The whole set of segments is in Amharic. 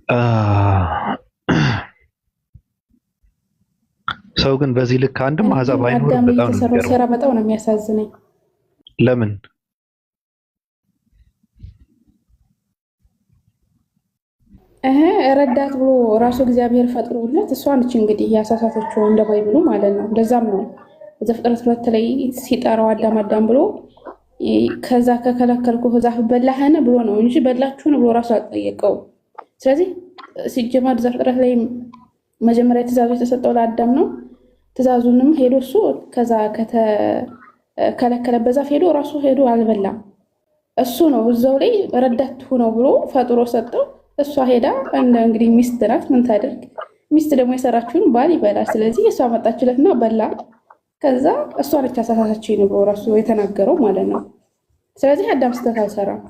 አ- ሰው ግን በዚህ ልክ አንድም እኔ አሕዛብ ግን አይኖርም። አዳም ላይ በጣም ነው የተሰራው የሚገርመው። ሴራ በጣም ነው የሚያሳዝነኝ። ለምን እህ ረዳት ብሎ ራሱ እግዚአብሔር ፈጥሮለት እሷ ነች እንግዲህ ያሳሳተችው እንደ ባይብሉ ማለት ነው። ለዛም ነው ዘፍጥረት 2 ላይ ሲጠራው አዳም አዳም ብሎ ከዛ ከከለከልኩ ዛፍ በላህን ብሎ ነው እንጂ በላችሁን ብሎ ራሱ አልጠየቀውም። ስለዚህ ሲጀመር ዘፍጥረት ላይ መጀመሪያ ትእዛዙ የተሰጠው ለአዳም ነው። ትእዛዙንም ሄዶ እሱ ከዛ ከተከለከለበት ዛፍ ሄዶ ራሱ ሄዶ አልበላም። እሱ ነው እዛው ላይ ረዳት ሁነው ብሎ ፈጥሮ ሰጠው። እሷ ሄዳ እንግዲህ ሚስት ናት፣ ምን ታደርግ? ሚስት ደግሞ የሰራችውን ባል ይበላል። ስለዚህ እሷ መጣችለትና በላ። ከዛ እሷ ነች አሳሳተችኝ ብሎ ራሱ የተናገረው ማለት ነው። ስለዚህ አዳም ስህተት አልሰራም።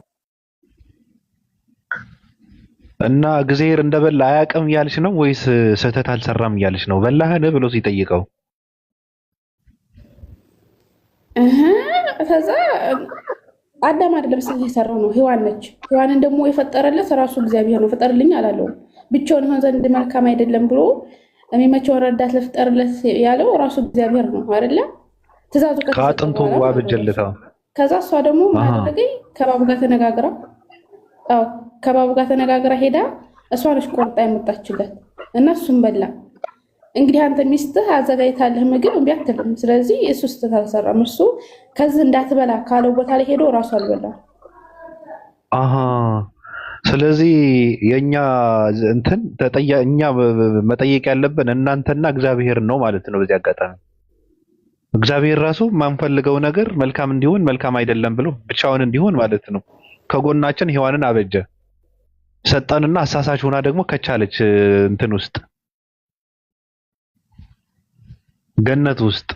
እና እግዚአብሔር እንደበላ አያውቅም እያልሽ ነው ወይስ ስህተት አልሰራም እያልሽ ነው? በላህን ብሎ ሲጠይቀው እህ ከዛ አዳም አይደለም ስህተት የሰራው ነው፣ ሔዋን ነች። ሔዋንን ደግሞ የፈጠረለት ራሱ እግዚአብሔር ነው። ፍጠርልኝ አላለውም። ብቻውን ይሆን ዘንድ መልካም አይደለም ብሎ የሚመቸውን ረዳት ልፍጠርለት ያለው ራሱ እግዚአብሔር ነው አይደለ? ትእዛዙ ከተሰጠ ከአጥንቱ በኋላ አበጀለታ። ከዛ እሷ ደግሞ ምን አደረገኝ? ከባቡ ጋር ተነጋግራ ከባቡ ጋር ተነጋግራ ሄዳ እሷ ነች ቆርጣ የመጣችለት እና እሱም በላ። እንግዲህ አንተ ሚስትህ አዘጋጅታለህ ምግብ እምቢ አትልም። ስለዚህ እሱ ስህተት አልሰራም። እሱ ከዚህ እንዳትበላ ካለው ቦታ ላይ ሄዶ እራሱ አልበላም። አሃ ስለዚህ የኛ እንትን እኛ መጠየቅ ያለብን እናንተና እግዚአብሔር ነው ማለት ነው። በዚህ አጋጣሚ እግዚአብሔር ራሱ የማንፈልገው ነገር መልካም እንዲሆን መልካም አይደለም ብሎ ብቻውን እንዲሆን ማለት ነው ከጎናችን ሔዋንን አበጀ ሰጠንና አሳሳች ሆና ደግሞ ከቻለች እንትን ውስጥ ገነት ውስጥ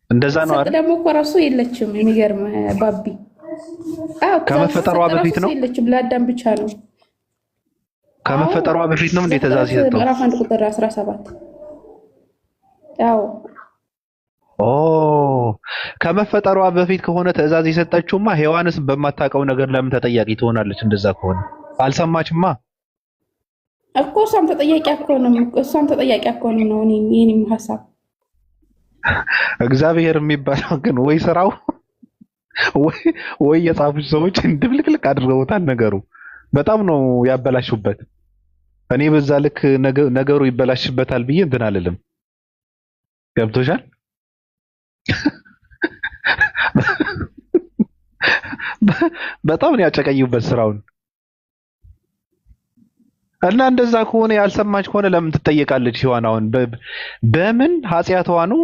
እንደዛ ነው አይደል? ደግሞ እኮ ራሱ የለችም። የሚገርም ባቢ ከመፈጠሯ በፊት ነው የለችም። ለአዳም ብቻ ነው። ከመፈጠሯ በፊት ነው እንዴ ትእዛዝ የሰጠው? ምዕራፍ 1 ቁጥር 17 ያው ከመፈጠሯ በፊት ከሆነ ትእዛዝ የሰጠችውማ ሔዋንስ በማታውቀው ነገር ለምን ተጠያቂ ትሆናለች? እንደዛ ከሆነ አልሰማችማ እኮ እሷም ተጠያቂ አትሆንም ነው የእኔም ሀሳብ። እግዚአብሔር የሚባለው ግን ወይ ስራው ወይ የጻፉት ሰዎች ድብልቅልቅ አድርገውታል። ነገሩ በጣም ነው ያበላሹበት። እኔ በዛ ልክ ነገሩ ይበላሽበታል ብዬ እንትን አልልም። ገብቶሻል? በጣም ነው ያጨቀዩበት ስራውን። እና እንደዛ ከሆነ ያልሰማች ከሆነ ለምን ትጠየቃለች? ሔዋን አሁን በምን ኃጢአቷ ነው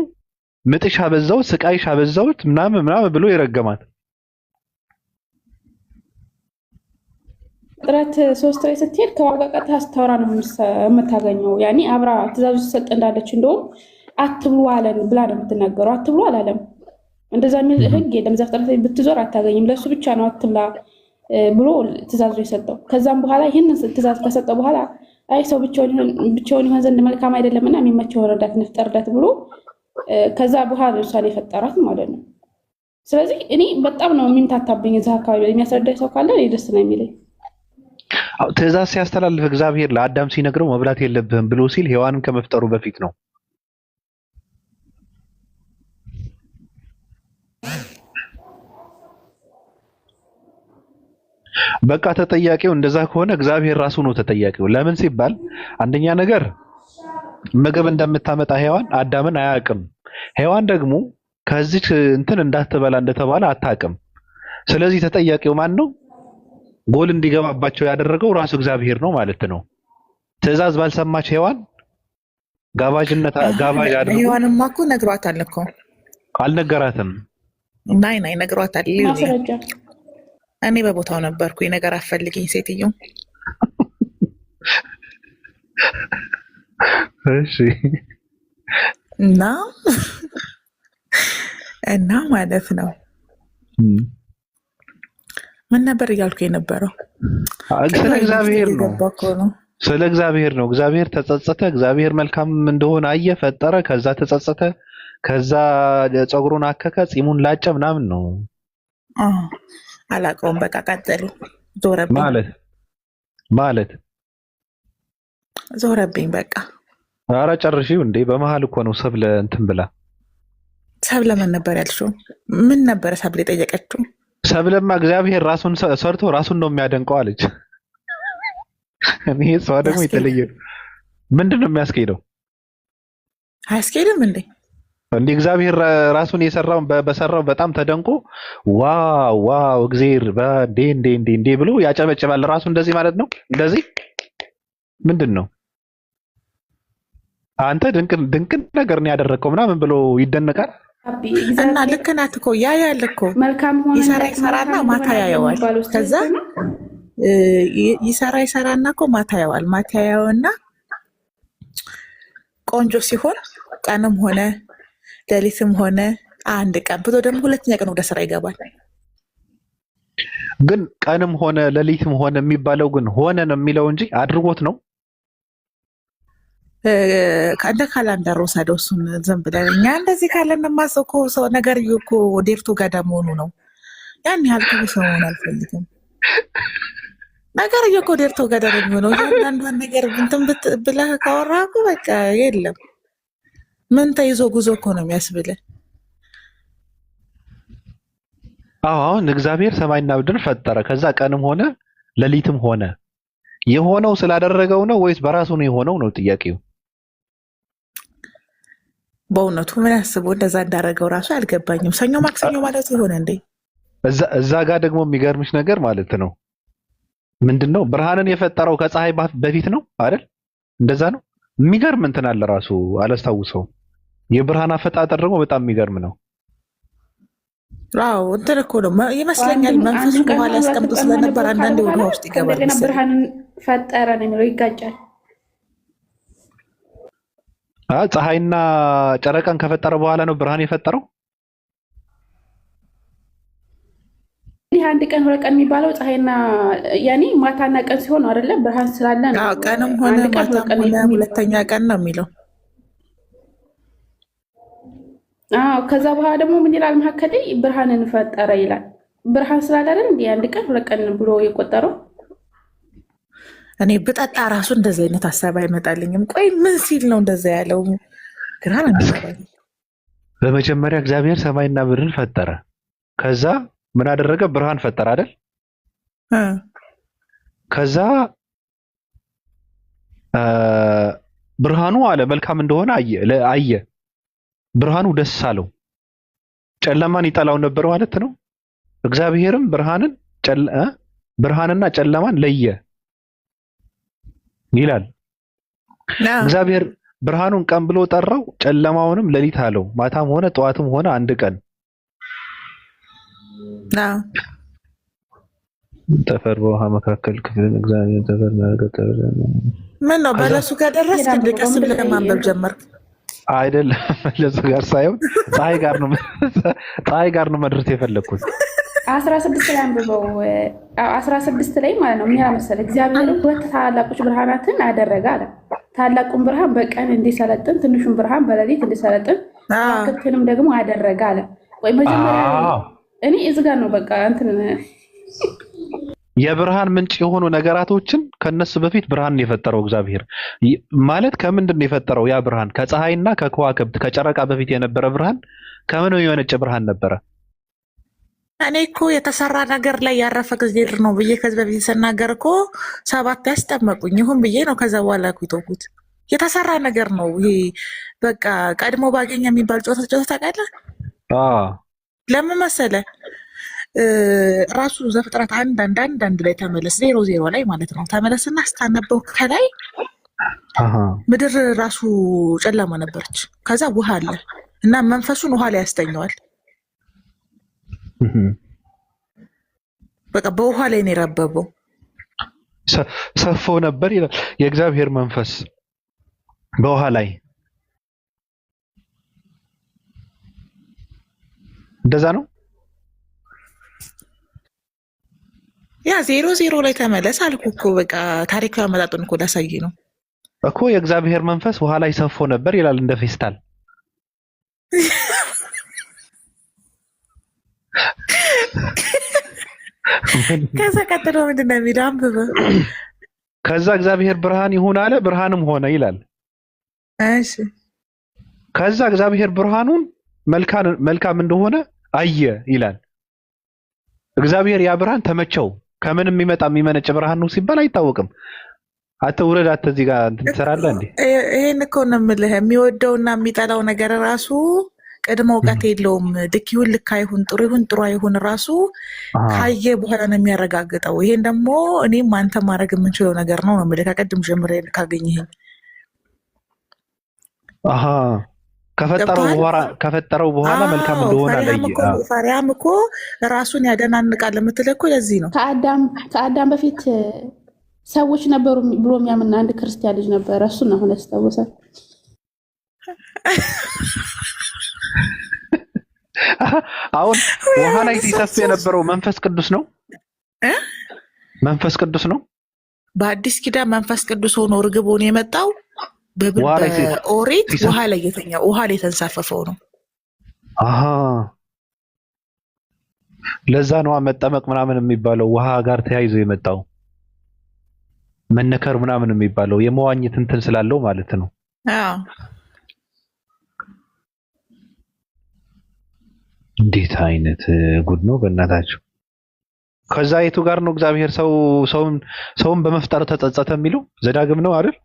ምጥሽ አበዛው ስቃይሽ አበዛውት ምናምን ብሎ የረገማት? ጥረት 3 ላይ ስትሄድ ከዋጋ ቀጥታ ስታወራ ነው የምታገኘው። ያኔ አብራ ትእዛዙ ሲሰጥ እንዳለች እንደውም አትብሉ አለን ብላ ነው የምትናገረው። አትብሉ አላለም። እንደዛ የሚል ህግ የለም። ዘፍጥረት ላይ ብትዞር አታገኝም። ለእሱ ብቻ ነው አትብላ ብሎ ትእዛዙ የሰጠው። ከዛም በኋላ ይህንን ትእዛዝ ከሰጠው በኋላ አይ ሰው ብቻውን ይሆን ዘንድ መልካም አይደለምና የሚመቸው ረዳት እንፍጠርለት ብሎ ከዛ በኋላ እሷን የፈጠራት ማለት ነው። ስለዚህ እኔ በጣም ነው የሚምታታብኝ። እዛ አካባቢ የሚያስረዳኝ ሰው ካለ ደስ ነው የሚለኝ። ትእዛዝ ሲያስተላልፍ እግዚአብሔር ለአዳም ሲነግረው መብላት የለብህም ብሎ ሲል ሔዋንን ከመፍጠሩ በፊት ነው። በቃ ተጠያቂው እንደዛ ከሆነ እግዚአብሔር ራሱ ነው ተጠያቂው። ለምን ሲባል አንደኛ ነገር ምግብ እንደምታመጣ ሔዋን አዳምን አያውቅም። ሔዋን ደግሞ ከዚች እንትን እንዳትበላ እንደተባለ አታውቅም። ስለዚህ ተጠያቂው ማን ነው? ጎል እንዲገባባቸው ያደረገው ራሱ እግዚአብሔር ነው ማለት ነው። ትእዛዝ ባልሰማች ሔዋን ጋባዥ አድርጎ ሔዋንማ እኮ ነግሯታል እኮ። አልነገራትም። ናይ ነግሯታል። ማስረጃ እኔ በቦታው ነበርኩ። ነገር አፈልግኝ ሴትዮ። እሺ እና ማለት ነው ምን ነበር እያልኩ የነበረው? ስለ እግዚአብሔር ነው። ስለ እግዚአብሔር ነው። እግዚአብሔር ተጸጸተ። እግዚአብሔር መልካም እንደሆነ አየ፣ ፈጠረ። ከዛ ተጸጸተ። ከዛ ፀጉሩን አከከ፣ ፂሙን ላጨ ምናምን ነው። አላውቀውም። በቃ ቀጥሉ። ዞረብኝ ማለት ዞረብኝ በቃ። ኧረ ጨርሺው እንዴ! በመሀል እኮ ነው ሰብለ እንትን ብላ። ሰብለ ምን ነበር ያልሽው? ምን ነበር ሰብለ የጠየቀችው? ሰብለማ እግዚአብሔር ራሱን ሰርቶ ራሱን ነው የሚያደንቀው አለች። ይሄ ሰው ደግሞ የተለየ ነው። ምንድን ነው የሚያስኬደው? አያስኬድም እንዴ? እንደ እግዚአብሔር ራሱን የሰራውን በሰራው በጣም ተደንቆ ዋው ዋው እግዚአብሔር እንዴ ብሎ ያጨበጭባል። ራሱ እንደዚህ ማለት ነው። እንደዚህ ምንድን ነው አንተ ድንቅ ነገር ነው ያደረግከው ምናምን ብሎ ይደነቃል። እና ልክ ናት እኮ ያያል እኮ ይሰራና ማታ ያየዋል። ከዛ ይሰራና እኮ ማታ ያየዋል። ማታ ያየውና ቆንጆ ሲሆን ቀንም ሆነ ሌሊትም ሆነ አንድ ቀን ብሎ ደግሞ ሁለተኛ ቀን ወደ ስራ ይገባል። ግን ቀንም ሆነ ሌሊትም ሆነ የሚባለው ግን ሆነ ነው የሚለው እንጂ አድርጎት ነው። እንደ ካላንደር ወሰደው እሱን ዝም ብለን እኛ እንደዚህ ካለን ማሰው እኮ ሰው ነገር እኮ ዴርቶ ጋዳ መሆኑ ነው። ያን ያህል ክፉ ሰው መሆን አልፈልግም። ነገር እኮ ዴርቶ ጋዳ ነው የሚሆነው። እያንዳንዷን ነገር እንትን ብለህ ካወራህ እኮ በቃ የለም ምን ተይዞ ጉዞ እኮ ነው የሚያስብልህ። አሁን እግዚአብሔር ሰማይና ምድር ፈጠረ። ከዛ ቀንም ሆነ ሌሊትም ሆነ የሆነው ስላደረገው ነው ወይስ በራሱ ነው የሆነው ነው ጥያቄው። በእውነቱ ምን አስበው እንደዛ እንዳደረገው ራሱ አልገባኝም። ሰኞ ማክሰኞ ማለት ይሆነ እንዴ? እዛ ጋር ደግሞ የሚገርምሽ ነገር ማለት ነው ምንድነው ብርሃንን የፈጠረው ከፀሐይ በፊት ነው አይደል? እንደዛ ነው። የሚገርም እንትን አለ ራሱ አላስታውሰው። የብርሃን አፈጣጠር ደግሞ በጣም የሚገርም ነው። አዎ እንትን እኮ ነው ይመስለኛል። መንፈሱ በኋላ ያስቀምጡ ስለነበር አንዳንዴ ወደ ውስጥ ይገባል። ብርሃንን ፈጠረ ነው የሚለው ይጋጫል። ፀሐይና ጨረቃን ከፈጠረ በኋላ ነው ብርሃን የፈጠረው። ይህ አንድ ቀን ሁለት ቀን የሚባለው ፀሐይና ያኔ ማታና ቀን ሲሆን አይደለ? ብርሃን ስላለ ነው። ቀንም ሆነ ማታም ሆነ ሁለተኛ ቀን ነው የሚለው። ከዛ በኋላ ደግሞ ምን ይላል? መካከል ብርሃንን ፈጠረ ይላል። ብርሃን ስላለ አይደል እንዴ አንድ ቀን ሁለት ቀን ብሎ የቆጠረው። እኔ ብጠጣ ራሱ እንደዚህ አይነት ሀሳብ አይመጣልኝም። ቆይ ምን ሲል ነው እንደዛ ያለው? ግራ ነው የሚገባኝ። በመጀመሪያ እግዚአብሔር ሰማይና ምድርን ፈጠረ። ከዛ ምን አደረገ? ብርሃን ፈጠረ አይደል? ከዛ ብርሃኑ አለ መልካም እንደሆነ አየ። ብርሃኑ ደስ አለው። ጨለማን ይጠላው ነበር ማለት ነው። እግዚአብሔርም ብርሃንና ጨለማን ለየ ይላል። እግዚአብሔር ብርሃኑን ቀን ብሎ ጠራው፣ ጨለማውንም ሌሊት አለው። ማታም ሆነ ጠዋትም ሆነ አንድ ቀን። ጠፈር በውሃ መካከል ክፍልን እግዚአብሔር ጠፈር ማረገጠ። ምን ነው በለሱ ጋር ደረስክ? እንደቀስ ብለህ ማንበብ ጀመርክ? አይደለም በለሱ ጋር ሳይሆን ፀሐይ ጋር ነው መድረስ የፈለኩት። 16 ላይ አንብበው። 16 ላይ ማለት ነው ምን ያለ መሰለህ? እግዚአብሔር ሁለት ታላላቆች ብርሃናትን አደረገ አለ። ታላቁን ብርሃን በቀን እንዲሰለጥን፣ ትንሹን ብርሃን በሌሊት እንዲሰለጥን፣ ከዋክብትንም ደግሞ አደረገ አለ። ወይ መጀመሪያ እኔ እዚህ ጋር ነው በቃ እንትን የብርሃን ምንጭ የሆኑ ነገራቶችን ከነሱ በፊት ብርሃን የፈጠረው እግዚአብሔር ማለት ከምንድን ነው የፈጠረው? ያ ብርሃን ከፀሐይና ከከዋክብት ከጨረቃ በፊት የነበረ ብርሃን ከምን የሆነጭ ብርሃን ነበረ? እኔ እኮ የተሰራ ነገር ላይ ያረፈ ጊዜ ነው ብዬ ከዚህ በፊት ስናገር እኮ 7 ያስጠመቁኝ ይሁን ብዬ ነው። ከዛ በኋላ እኮ የተውኩት የተሰራ ነገር ነው ይሄ። በቃ ቀድሞ ባገኘ የሚባል ጨዋታ ታውቃለህ? ለምን መሰለህ? ራሱ ዘፍጥረት አንድ ላይ ተመለስ 00 ላይ ማለት ነው። ተመለስና ስታነበው ከላይ ምድር ራሱ ጨለማ ነበረች። ከዛ ውሃ አለ እና መንፈሱን ውሃ ላይ ያስተኛዋል። በቃ በውሃ ላይ ነው የረበበው። ሰፎ ነበር ይላል የእግዚአብሔር መንፈስ በውሃ ላይ። እንደዛ ነው። ያ 00 ላይ ተመለስ አልኩ እኮ። በቃ ታሪካዊ አመጣጡን እኮ ላሳይ ነው እኮ። የእግዚአብሔር መንፈስ ውሃ ላይ ሰፎ ነበር ይላል እንደ ፌስታል። ከዛ ቀጥሎ ምንድን ነው የሚለው? አንብበ ከዛ እግዚአብሔር ብርሃን ይሁን አለ፣ ብርሃንም ሆነ ይላል። እሺ ከዛ እግዚአብሔር ብርሃኑን መልካም እንደሆነ አየ ይላል። እግዚአብሔር ያ ብርሃን ተመቸው። ከምን የሚመነጭ ብርሃን ነው ሲባል አይታወቅም። አትውረድ እዚህ ጋር እንትን ትሰራለህ እንዴ? ይሄን እኮ ነው የምልህ። የሚወደውና የሚጠላው ነገር ራሱ ቅድመ እውቀት የለውም። ልክ ይሁን ልክ አይሁን፣ ጥሩ ይሁን ጥሩ አይሁን ራሱ ካየ በኋላ ነው የሚያረጋግጠው። ይሄን ደግሞ እኔም አንተ ማድረግ የምንችለው ነገር ነው የምልህ። ከቀድም ጀምሬ ካገኘኸኝ ከፈጠረው በኋላ መልካም እንደሆነ አለየ። ፈሪሃም እኮ ራሱን ያደናንቃል የምትለው እኮ ለዚህ ነው። ከአዳም በፊት ሰዎች ነበሩ ብሎ የሚያምን አንድ ክርስቲያን ልጅ ነበረ። እሱን አሁን ያስታውሳል። አሁን ውሃ ላይ ሲሰፍ የነበረው መንፈስ ቅዱስ ነው። መንፈስ ቅዱስ ነው። በአዲስ ኪዳን መንፈስ ቅዱስ ሆኖ ርግብ ሆኖ የመጣው በኦሪት ውሃ ላይ ውሃ ላይ የተንሳፈፈው ነው። ለዛ ነው መጠመቅ ምናምን የሚባለው ውሃ ጋር ተያይዞ የመጣው መነከር ምናምን የሚባለው የመዋኘት እንትን ስላለው ማለት ነው። እንዴት አይነት ጉድ ነው በእናታችሁ! ከዛ የቱ ጋር ነው እግዚአብሔር ሰውን በመፍጠር ተጸጸተ የሚለው? ዘዳግም ነው አይደል?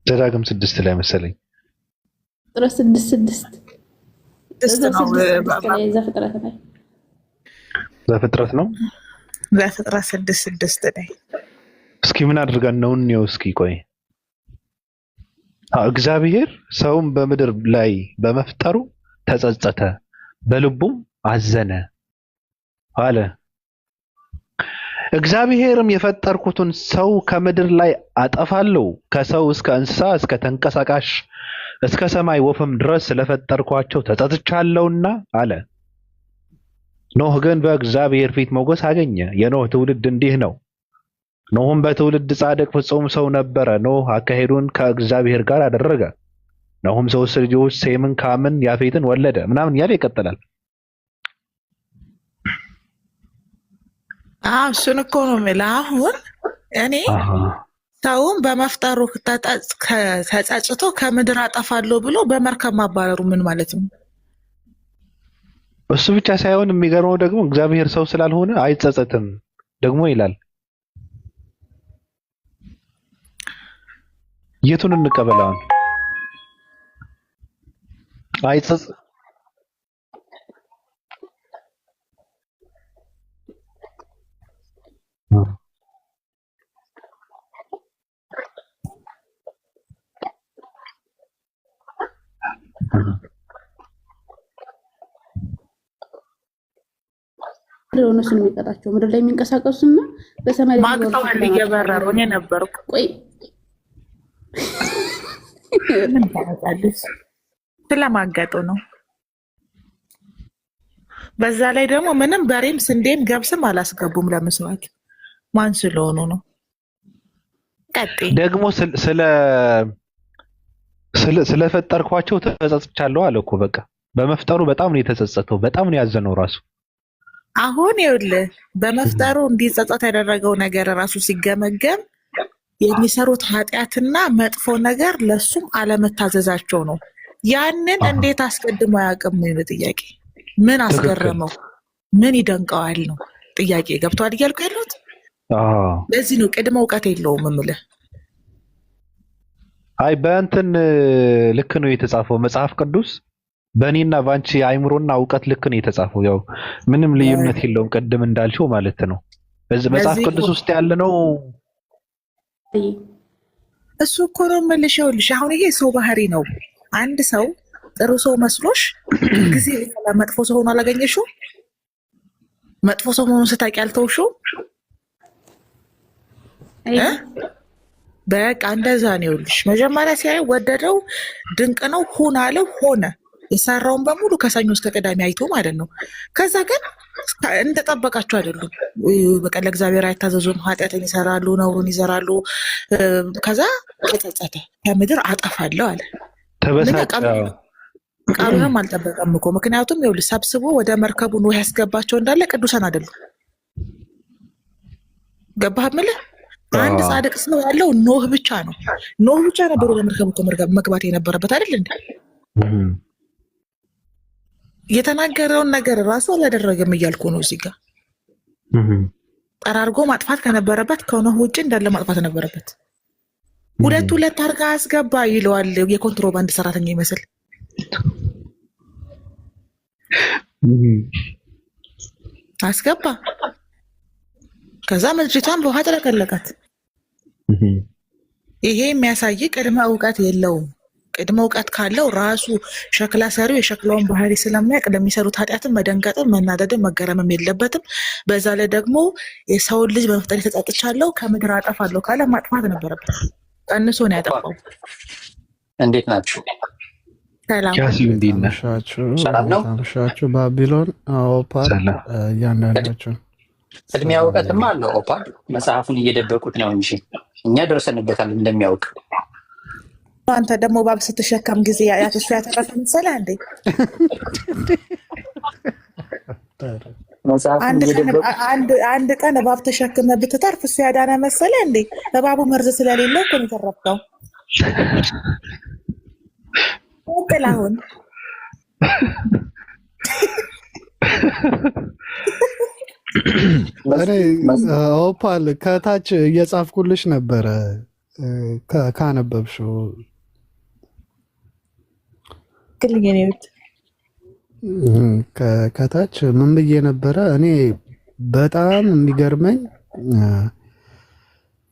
ዘዳግም 6 ላይ መሰለኝ። ዘፍጥረት ነው። ዘፍጥረት 6 ላይ እስኪ ምን አድርገን ነው እንየው እስኪ ቆይ። እግዚአብሔር ሰውን በምድር ላይ በመፍጠሩ ተጸጸተ፣ በልቡም አዘነ አለ። እግዚአብሔርም የፈጠርኩትን ሰው ከምድር ላይ አጠፋለሁ፣ ከሰው እስከ እንስሳ እስከ ተንቀሳቃሽ እስከ ሰማይ ወፍም ድረስ ስለፈጠርኳቸው ተጸጽቻለሁና አለ። ኖህ ግን በእግዚአብሔር ፊት ሞገስ አገኘ። የኖህ ትውልድ እንዲህ ነው። ኖህም በትውልድ ጻድቅ ፍጹም ሰው ነበረ። ኖህ አካሄዱን ከእግዚአብሔር ጋር አደረገ። ኖህም 3 ልጆች ሴምን፣ ካምን፣ ያፌትን ወለደ ምናምን እያለ ይቀጥላል። እሱን እኮ ነው የምልህ። አሁን እኔ ሰውን በመፍጠሩ ተጸጽቶ ከምድር አጠፋለሁ ብሎ በመርከብ ማባረሩ ምን ማለት ነው? እሱ ብቻ ሳይሆን የሚገርመው ደግሞ እግዚአብሔር ሰው ስላልሆነ አይጸጸትም ደግሞ ይላል። የቱን እንቀበላውን? አይጸጽ እነሱ የሚቀጣቸው ምድር ላይ የሚንቀሳቀሱና በሰማይ ላይ ማቅጠዋል እየበረሩ እኔ ነበርኩ። ቆይ ስለማገጡ ነው። በዛ ላይ ደግሞ ምንም በሬም ስንዴም ገብስም አላስገቡም ለመስዋዕት። ማን ስለሆኑ ነው? ደግሞ ስለፈጠርኳቸው ተጸጽቻለሁ አለ እኮ። በቃ በመፍጠሩ በጣም ነው የተጸጸተው፣ በጣም ነው ያዘነው ራሱ። አሁን ይኸውልህ በመፍጠሩ እንዲጸጸት ያደረገው ነገር ራሱ ሲገመገም የሚሰሩት ኃጢአትና መጥፎ ነገር ለሱም አለመታዘዛቸው ነው። ያንን እንዴት አስቀድሞ አያውቅም ነው ጥያቄ። ምን አስገረመው? ምን ይደንቀዋል ነው ጥያቄ። ገብቶሃል እያልኩ ያለሁት? ለዚህ ነው ቅድመ እውቀት የለውም የምልህ። አይ በእንትን ልክ ነው የተጻፈው መጽሐፍ ቅዱስ በእኔና በአንቺ አይምሮና እውቀት ልክ ነው የተጻፈው። ያው ምንም ልዩነት የለውም ቅድም እንዳልሽው ማለት ነው። በዚህ መጽሐፍ ቅዱስ ውስጥ ያለ ነው። እሱ እኮ ነው የምልሽ። ይኸውልሽ አሁን ይሄ ሰው ባህሪ ነው። አንድ ሰው ጥሩ ሰው መስሎሽ ጊዜ መጥፎ ሰው ሆኖ አላገኘሽው? መጥፎ ሰው መሆኑን ስታውቂ አልተውሽው? በቃ እንደዛ ነው። ይኸውልሽ መጀመሪያ ሲያይ ወደደው፣ ድንቅ ነው፣ ሁን አለው፣ ሆነ። የሰራውን በሙሉ ከሰኞ እስከ ቅዳሜ አይቶ ማለት ነው። ከዛ ግን እንደጠበቃቸው አይደሉም። በቃ ለእግዚአብሔር አይታዘዙም፣ ኃጢአትን ይሰራሉ፣ ነውሩን ይዘራሉ። ከዛ ተጸጸተ፣ ከምድር አጠፋለሁ አለ። ቃሉንም አልጠበቀም እኮ። ምክንያቱም ይኸውልህ ሰብስቦ ወደ መርከቡ ኖህ ያስገባቸው እንዳለ ቅዱሳን አይደሉም። ገባህ የምልህ? አንድ ጻድቅ ሰው ያለው ኖህ ብቻ ነው። ኖህ ብቻ ነበር ወደ መርከቡ መግባት የነበረበት አይደል እንዴ? የተናገረውን ነገር ራሱ አላደረገም እያልኩ ነው። እዚህ ጋር ጠራርጎ ማጥፋት ከነበረበት ከኖህ ውጭ እንዳለ ማጥፋት ነበረበት። ሁለት አርጋ አስገባ ይለዋል የኮንትሮባንድ ሰራተኛ ይመስል። አስገባ። ከዛ ምድሪቷን በውሃ ተለቀለቃት። ይሄ የሚያሳይ ቅድመ እውቀት የለውም። ቅድመ እውቀት ካለው ራሱ ሸክላ ሰሪው የሸክላውን ባህሪ ስለሚያውቅ ለሚሰሩት ኃጢአትን መደንገጥም መናደድም መገረምም የለበትም። በዛ ላይ ደግሞ የሰውን ልጅ በመፍጠር የተጸጥቻለሁ ከምድር አጠፋለሁ ካለ ማጥፋት ነበረበት። ቀንሶ ነው ያጠፋው። እንዴት ናችሁ? ሰላም ናችሁ? ባቢሎን ኦፓል እያንዳንዳቸው ቅድሚያ እውቀትማ አለው። ኦፓል መጽሐፉን እየደበቁት ነው እንጂ እኛ ደርሰንበታል እንደሚያውቅ። አንተ ደግሞ ባብ ስትሸከም ጊዜ ያተሱ ያተረፈ መሰለህ እንዴ? አንድ ቀን እባብ ተሸክመ ብትተርፍ እሱ ያዳነ መሰለህ እንዴ? እባቡ መርዝ ስለሌለው እኮ ነው የተረፈው። ጥላሁን ኦፓል ከታች እየጻፍኩልሽ ነበረ ካነበብሽው ከታች ምን ብዬ ነበረ? እኔ በጣም የሚገርመኝ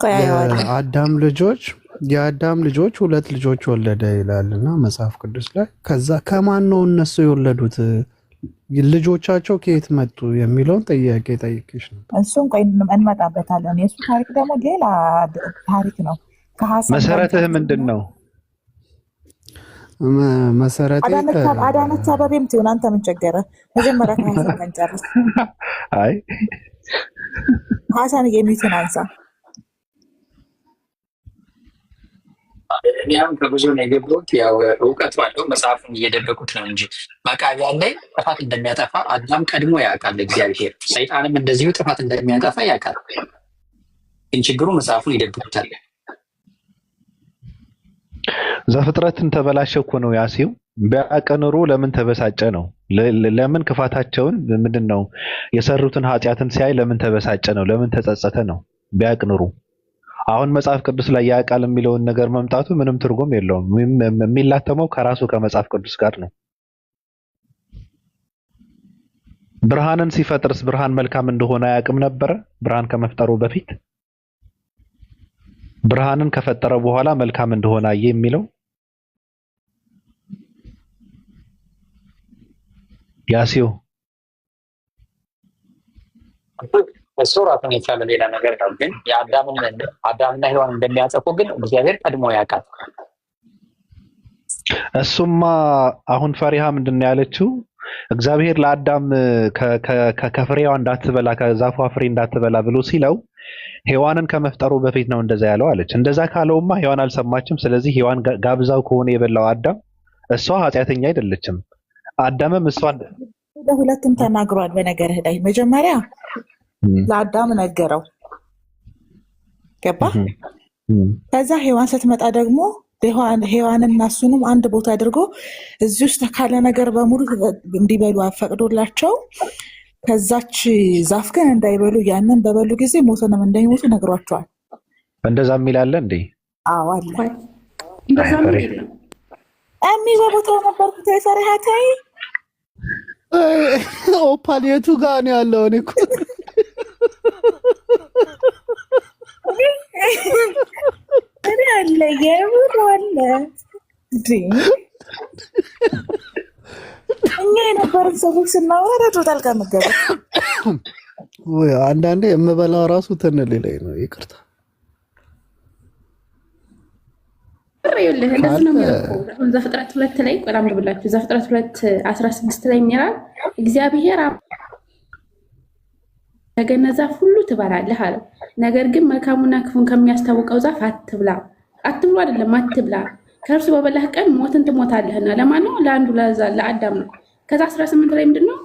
የአዳም ልጆች 2 ልጆች ወለደ ይላልና መጽሐፍ ቅዱስ ላይ። ከዛ ከማን ነው እነሱ የወለዱት? ልጆቻቸው ከየት መጡ የሚለውን ጥያቄ ጠይቅሽ ነው። እሱን ቆይ እንመጣበታለን። የእሱ ታሪክ ደግሞ ሌላ ታሪክ ነው። መሰረትህ ምንድን ነው? መሰረቴ አዳነች አበቤም ትሆን። አንተ ምን ቸገረ? መጀመሪያ ከሀሳን እንጨርስ። አይ ሀሳን የሚትን አንሳ። እኔም ከብዙ ነው የገባሁት። ያው እውቀቱ አለው መጽሐፉን እየደበቁት ነው እንጂ መቃብያን ላይ ጥፋት እንደሚያጠፋ አዳም ቀድሞ ያውቃል እግዚአብሔር። ሰይጣንም እንደዚሁ ጥፋት እንደሚያጠፋ ያውቃል። ግን ችግሩ መጽሐፉን ይደብቁታል። ዘፍጥረትን ተበላሸ እኮ ነው ያሲው። ቢያውቅ ኖሮ ለምን ተበሳጨ ነው? ለምን ክፋታቸውን ምንድነው የሰሩትን ኃጢአትን ሲያይ ለምን ተበሳጨ ነው? ለምን ተጸጸተ ነው? ቢያውቅ ኖሮ አሁን መጽሐፍ ቅዱስ ላይ ያውቃል የሚለውን ነገር መምጣቱ ምንም ትርጉም የለውም። የሚላተመው ከራሱ ከመጽሐፍ ቅዱስ ጋር ነው። ብርሃንን ሲፈጥርስ ብርሃን መልካም እንደሆነ አያውቅም ነበረ? ብርሃን ከመፍጠሩ በፊት ብርሃንን ከፈጠረ በኋላ መልካም እንደሆነ አየ የሚለው ያሲው እሱ ራሱን የቻለ ሌላ ነገር ነው። ግን አዳምና ሔዋን እንደሚያጠፉ ግን እግዚአብሔር ቀድሞ ያውቃል። እሱማ አሁን ፈሪሃ ምንድን ነው ያለችው? እግዚአብሔር ለአዳም ከፍሬዋ እንዳትበላ ከዛፏ ፍሬ እንዳትበላ ብሎ ሲለው ሔዋንን ከመፍጠሩ በፊት ነው እንደዛ ያለው አለች። እንደዛ ካለውማ ሔዋን አልሰማችም። ስለዚህ ሔዋን ጋብዛው ከሆነ የበላው አዳም እሷ ኃጢአተኛ አይደለችም። አዳምም እሷን ሁለቱም ተናግሯል። በነገርህ ላይ መጀመሪያ ለአዳም ነገረው፣ ገባ። ከዛ ሔዋን ስትመጣ ደግሞ ሔዋንና እሱንም አንድ ቦታ አድርጎ እዚህ ውስጥ ካለ ነገር በሙሉ እንዲበሉ ፈቅዶላቸው ከዛች ዛፍ ግን እንዳይበሉ ያንን በበሉ ጊዜ ሞተንም እንደሚሞቱ ነግሯቸዋል። እንደዛ የሚል አለ እንዴ? አዎ አለ። እኔ በቦታው ነበርኩት። የፈሪሃታይ ኦፓል የቱ ጋር ነው ያለው? እኔ እኮ እኔ አለ የምር አለ እንዴ እኛ የነበርን ሰዎች ስናወራ ቶታል ከመገበ ወይ አንዳንዴ የምበላው ራሱ ትንል ላይ ነው። ይቅርታ ዘፍጥረት 2 ላይ ቆላም ብላችሁ ዘፍጥረት 2:16 ላይ የሚራል እግዚአብሔር ከገነት ዛፍ ሁሉ ትበላለህ አለው። ነገር ግን መልካሙና ክፉን ከሚያስታውቀው ዛፍ አትብላ። አትብሉ አይደለም አትብላ፣ ከእርሱ በበላህ ቀን ሞትን ትሞታለህና። ለማን ነው? ለአንዱ ለአዳም ነው። ከዛ 18 ላይ ምንድነው?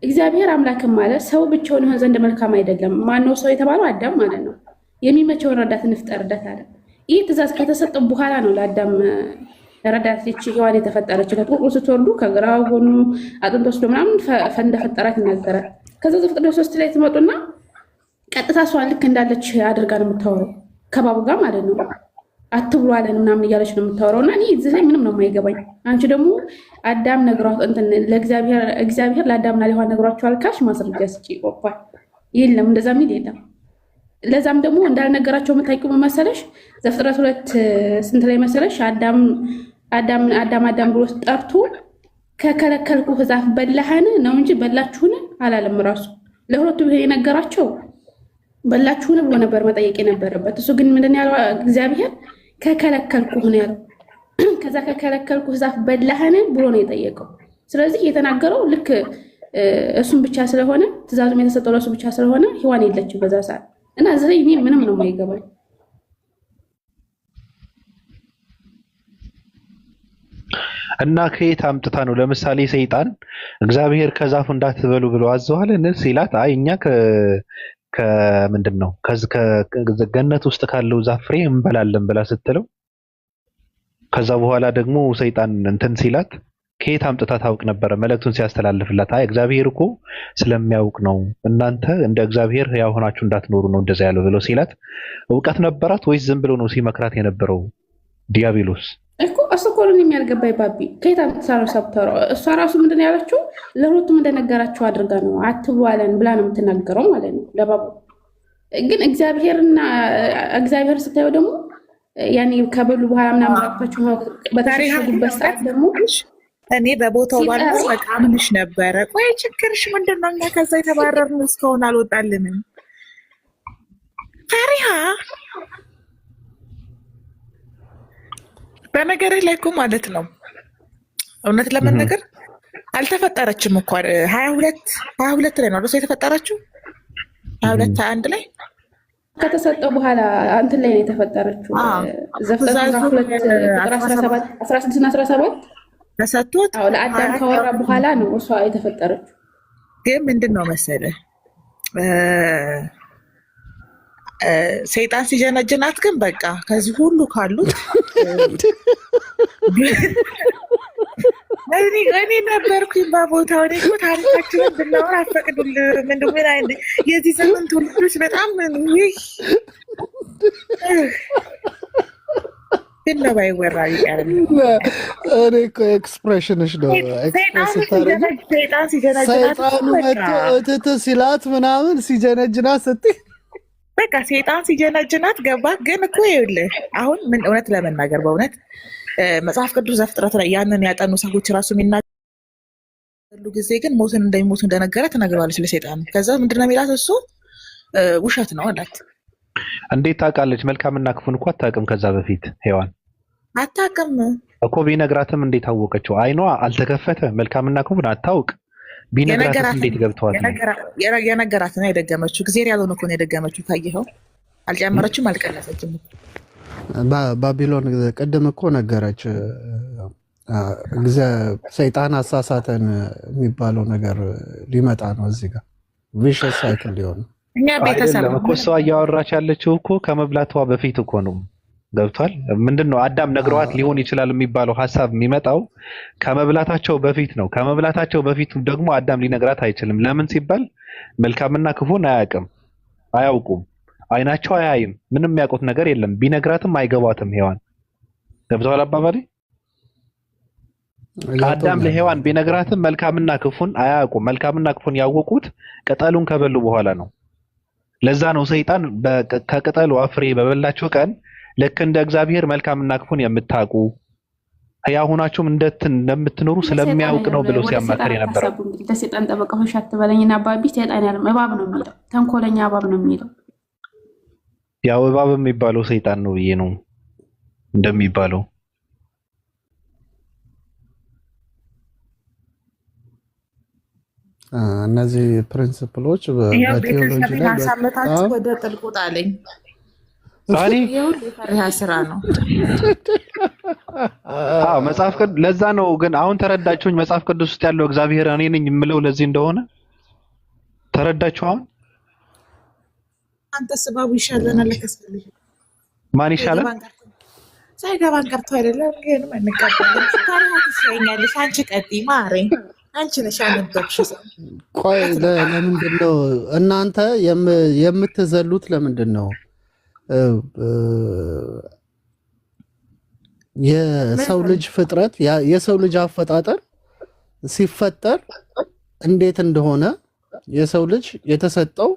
እግዚአብሔር አምላክም ማለት ሰው ብቻውን ይሆን ዘንድ መልካም አይደለም። ማነው ሰው የተባለው? አዳም ማለት ነው። የሚመቸውን ረዳት እንፍጠርለት አለ። ይህ ትእዛዝ ከተሰጠው በኋላ ነው ለአዳም ረዳት ሔዋን የተፈጠረችለት። ቁልቁል ስትወርዱ ከግራ ጎኑ አጥንት ወስዶ ምናምን እንደፈጠራት ይናገራል። ከዛ ዘፍጥረት 3 ላይ ትመጡና ቀጥታ እሷን ልክ እንዳለች አድርጋ ነው የምታወራው ከባቡ ጋር ማለት ነው። አትብሉ አለን ምናምን እያለች ነው የምታወራው። እና እኔ እዚህ ላይ ምንም ነው የማይገባኝ። አንቺ ደግሞ አዳም ነግሯት እንትን እግዚአብሔር ለአዳምና ለሔዋን ነግሯቸዋል ካልሽ ማስረጃ ስጪ። ቆባል የለም እንደዛ የሚል የለም። ለዛም ደግሞ እንዳልነገራቸው የምታውቂው መሰለሽ ዘፍጥረት 2 ስንት ላይ መሰለሽ አዳም ብሎ ጠርቶ ከከለከልኩህ ዛፍ በላህን ነው እንጂ በላችሁን አላለም። ራሱ ለሁለቱ የነገራቸው በላችሁን ብሎ ነበር መጠየቅ የነበረበት። እሱ ግን ምንድን ያለው እግዚአብሔር ከከለከልኩህ ነው ያለው። ከዛ ከከለከልኩህ ዛፍ በላህን ብሎ ነው የጠየቀው። ስለዚህ የተናገረው ልክ እሱን ብቻ ስለሆነ ትእዛዙም የተሰጠው ለእሱ ብቻ ስለሆነ ሔዋን የለችም በዛ ሰዓት። እና እዚህ እኔ ምንም ነው የማይገባኝ። እና ከየት አምጥታ ነው? ለምሳሌ ሰይጣን እግዚአብሔር ከዛፉ እንዳትበሉ ብሎ አዘዋል ሲላት አይ እኛ ከምንድን ነው ከገነት ውስጥ ካለው ዛፍ ፍሬ እንበላለን ብላ ስትለው ከዛ በኋላ ደግሞ ሰይጣን እንትን ሲላት ከየት አምጥታ ታውቅ ነበረ? መልእክቱን ሲያስተላልፍላት አይ እግዚአብሔር እኮ ስለሚያውቅ ነው እናንተ እንደ እግዚአብሔር ሕያው ሆናችሁ እንዳትኖሩ ነው እንደዛ ያለው ብሎ ሲላት እውቀት ነበራት ወይስ ዝም ብሎ ነው ሲመክራት የነበረው ዲያብሎስ? እኮ እሱ እኮ ነው የሚያልገባኝ ባቢ። ከየት አምጥታ ነው ሰብተረው? እሷ ራሱ ምንድን ያለችው ለሁለቱም እንደነገራቸው አድርጋ ነው አትብሉ አለን ብላ ነው የምትናገረው ማለት ነው ለባቡ። ግን እግዚአብሔር ስታየው ደግሞ ያኔ ከበሉ በኋላ ምናምን ራቁታቸው በተሸጉበት ሰዓት ደግሞ እኔ በቦታው ባለው በጣምንሽ ነበረ። ቆይ ችግርሽ ምንድን ነው? እኛ ከዛ የተባረርን እስካሁን አልወጣልንም። ፈሪሃ በነገርህ ላይ እኮ ማለት ነው እውነት ለመናገር አልተፈጠረችም እኮ 22 ላይ ነው እሱ የተፈጠረችው 22 21 ላይ ከተሰጠው በኋላ እንትን ላይ ነው የተፈጠረችው። ዘፍጥረት 16 እና 17 ተሰጥቶት ለአዳም ካወራ በኋላ ነው እሷ የተፈጠረችው። ግን ምንድን ነው መሰለህ ሰይጣን ሲጀነጅናት ግን በቃ ከዚህ ሁሉ ካሉት እኔ ነበርኩኝ በቦታው። እኔ እኮ ታሪካችንን ብናወራ አፈቅዱልን። ምን አይነት የዚህ ዘመን ትውልዶች በጣም ግን ነው ባይወራ ይቀርም። እኔ እኮ ኤክስፕሬሽንሽ ነው ሰይጣን ሲጀነጅናት እትት ሲላት ምናምን ሲጀነጅናት ስትይ በቃ ሰይጣን ሲጀነጅናት ገባ። ግን እኮ ይኸውልህ አሁን ምን እውነት ለመናገር በእውነት መጽሐፍ ቅዱስ ዘፍጥረት ላይ ያንን ያጠኑ ሰዎች ራሱ የሚናገሩ ጊዜ ግን ሞትን እንደሚሞቱ እንደነገረ ትነግረዋለች ለሰይጣን። ከዛ ምንድነው የሚላት እሱ ውሸት ነው አላት። እንዴት ታውቃለች? መልካምና ክፉን እኮ አታውቅም። ከዛ በፊት ሔዋን አታውቅም እኮ ቢነግራትም እንዴት ታወቀችው? አይኗ አልተከፈተ። መልካምና ክፉን አታውቅ ቢነግራትም እንዴት ገብተዋል? የነገራትን የደገመችው ጊዜ ያልሆነ እኮ ነው የደገመችው። ካየኸው አልጨመረችም አልቀነሰችም። ባቢሎን ቅድም እኮ ነገረች። ሰይጣን አሳሳተን የሚባለው ነገር ሊመጣ ነው እዚህ ጋር ቪሸስ ሳይክል ሊሆን እኛ ቤተሰብ እኮ እሷ እያወራች ያለችው እኮ ከመብላቷ በፊት እኮ ነው። ገብቷል? ምንድነው አዳም ነግረዋት ሊሆን ይችላል የሚባለው ሀሳብ የሚመጣው ከመብላታቸው በፊት ነው። ከመብላታቸው በፊት ደግሞ አዳም ሊነግራት አይችልም። ለምን ሲባል መልካምና ክፉን አያውቁም። አይናቸው አያይም። ምንም የሚያውቁት ነገር የለም። ቢነግራትም አይገባትም ሔዋን። ገብቷል አባባሌ? አዳም ለሔዋን ቢነግራትም መልካምና ክፉን አያውቁም። መልካምና ክፉን ያወቁት ቅጠሉን ከበሉ በኋላ ነው። ለዛ ነው ሰይጣን ከቅጠሉ ፍሬ በበላችሁ ቀን ልክ እንደ እግዚአብሔር መልካምና ክፉን የምታውቁ ሕያው ሆናችሁም እንደምትኖሩ ስለሚያውቅ ነው ብሎ ሲያማከር የነበረው። ለሰይጣን ጠበቃዎች አትበለኝና አባቢ ሰይጣን ያለም እባብ ነው የሚለው፣ ተንኮለኛ እባብ ነው የሚለው። ያው እባብ የሚባለው ሰይጣን ነው ብዬ ነው እንደሚባለው። እነዚህ ፕሪንሲፕሎች በቴዎሎጂ ላይ ሳመታችሁ ወደ ጥልቁ ጣለኝ። ፈሪሃ ስራ ነው። መጽሐፍ ቅዱስ ለዛ ነው። ግን አሁን ተረዳችሁኝ? መጽሐፍ ቅዱስ ውስጥ ያለው እግዚአብሔር እኔ ነኝ የምለው ለዚህ እንደሆነ ተረዳችሁ? አሁን አንተ ስባቡ ይሻለናል ከስልህ ማን ይሻላል? ሳይገባን ቀርቶ አይደለም ግን እንቀበል። ታዲያ ትሻኛለሽ። አንቺ ቀጥይ ማሬ፣ አንቺ ነሽ ያነበብሽ ሰው። ቆይ ለምንድን ነው እናንተ የምትዘሉት? ለምንድን ነው የሰው ልጅ ፍጥረት የሰው ልጅ አፈጣጠር ሲፈጠር እንዴት እንደሆነ የሰው ልጅ የተሰጠው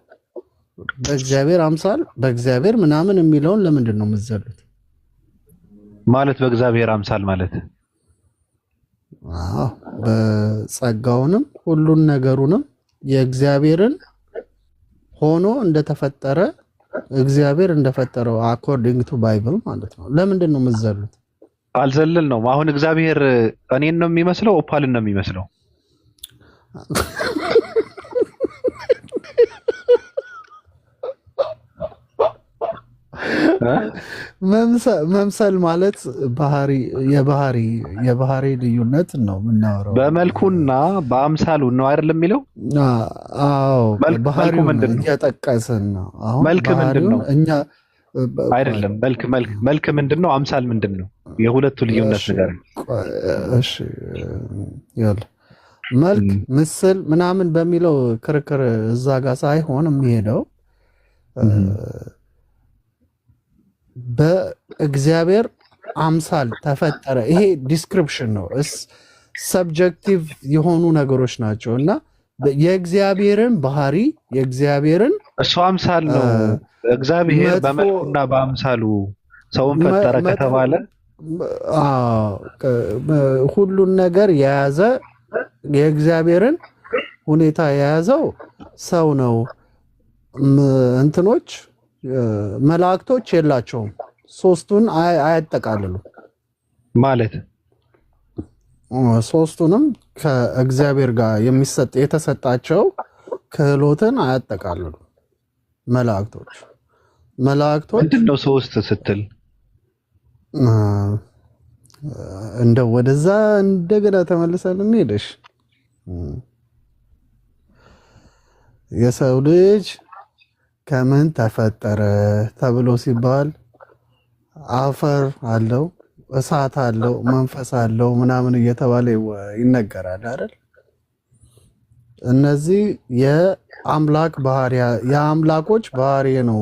በእግዚአብሔር አምሳል በእግዚአብሔር ምናምን የሚለውን ለምንድን ነው የምትዘሉት? ማለት በእግዚአብሔር አምሳል ማለት በጸጋውንም ሁሉን ነገሩንም የእግዚአብሔርን ሆኖ እንደተፈጠረ እግዚአብሔር እንደፈጠረው አኮርዲንግ ቱ ባይብል ማለት ነው። ለምንድን ነው የምትዘሉት? አልዘልል ነው። አሁን እግዚአብሔር እኔን ነው የሚመስለው ኦፓልን ነው የሚመስለው? መምሰል ማለት የባህሪ ልዩነት ነው የምናወራው። በመልኩና በአምሳሉ ነው አይደለም የሚለው? አዎ ባህሪው እየጠቀስን ነው። አሁን መልክ ምንድን ነው? እኛ አይደለም መልክ ምንድን ነው? አምሳል ምንድን ነው? የሁለቱ ልዩነት ነገር። እሺ ይኸውልህ መልክ ምስል ምናምን በሚለው ክርክር እዛ ጋር ሳይሆን የሚሄደው በእግዚአብሔር አምሳል ተፈጠረ። ይሄ ዲስክሪፕሽን ነው፣ ሰብጀክቲቭ የሆኑ ነገሮች ናቸው እና የእግዚአብሔርን ባህሪ የእግዚአብሔርን እሱ አምሳል ነው። እግዚአብሔር በመልኩና በአምሳሉ ሰውን ፈጠረ ከተባለ ሁሉን ነገር የያዘ የእግዚአብሔርን ሁኔታ የያዘው ሰው ነው። እንትኖች መላእክቶች የላቸውም። ሶስቱን አያጠቃልሉ ማለት ሶስቱንም ከእግዚአብሔር ጋር የተሰጣቸው ክህሎትን አያጠቃልሉ መላእክቶች ምንድነው ሶስት ስትል እንደው ወደዛ እንደገና ተመልሰን እንሄድሽ። የሰው ልጅ ከምን ተፈጠረ ተብሎ ሲባል አፈር አለው፣ እሳት አለው፣ መንፈስ አለው ምናምን እየተባለ ይነገራል አይደል? እነዚህ የአምላኮች ባህሪ ነው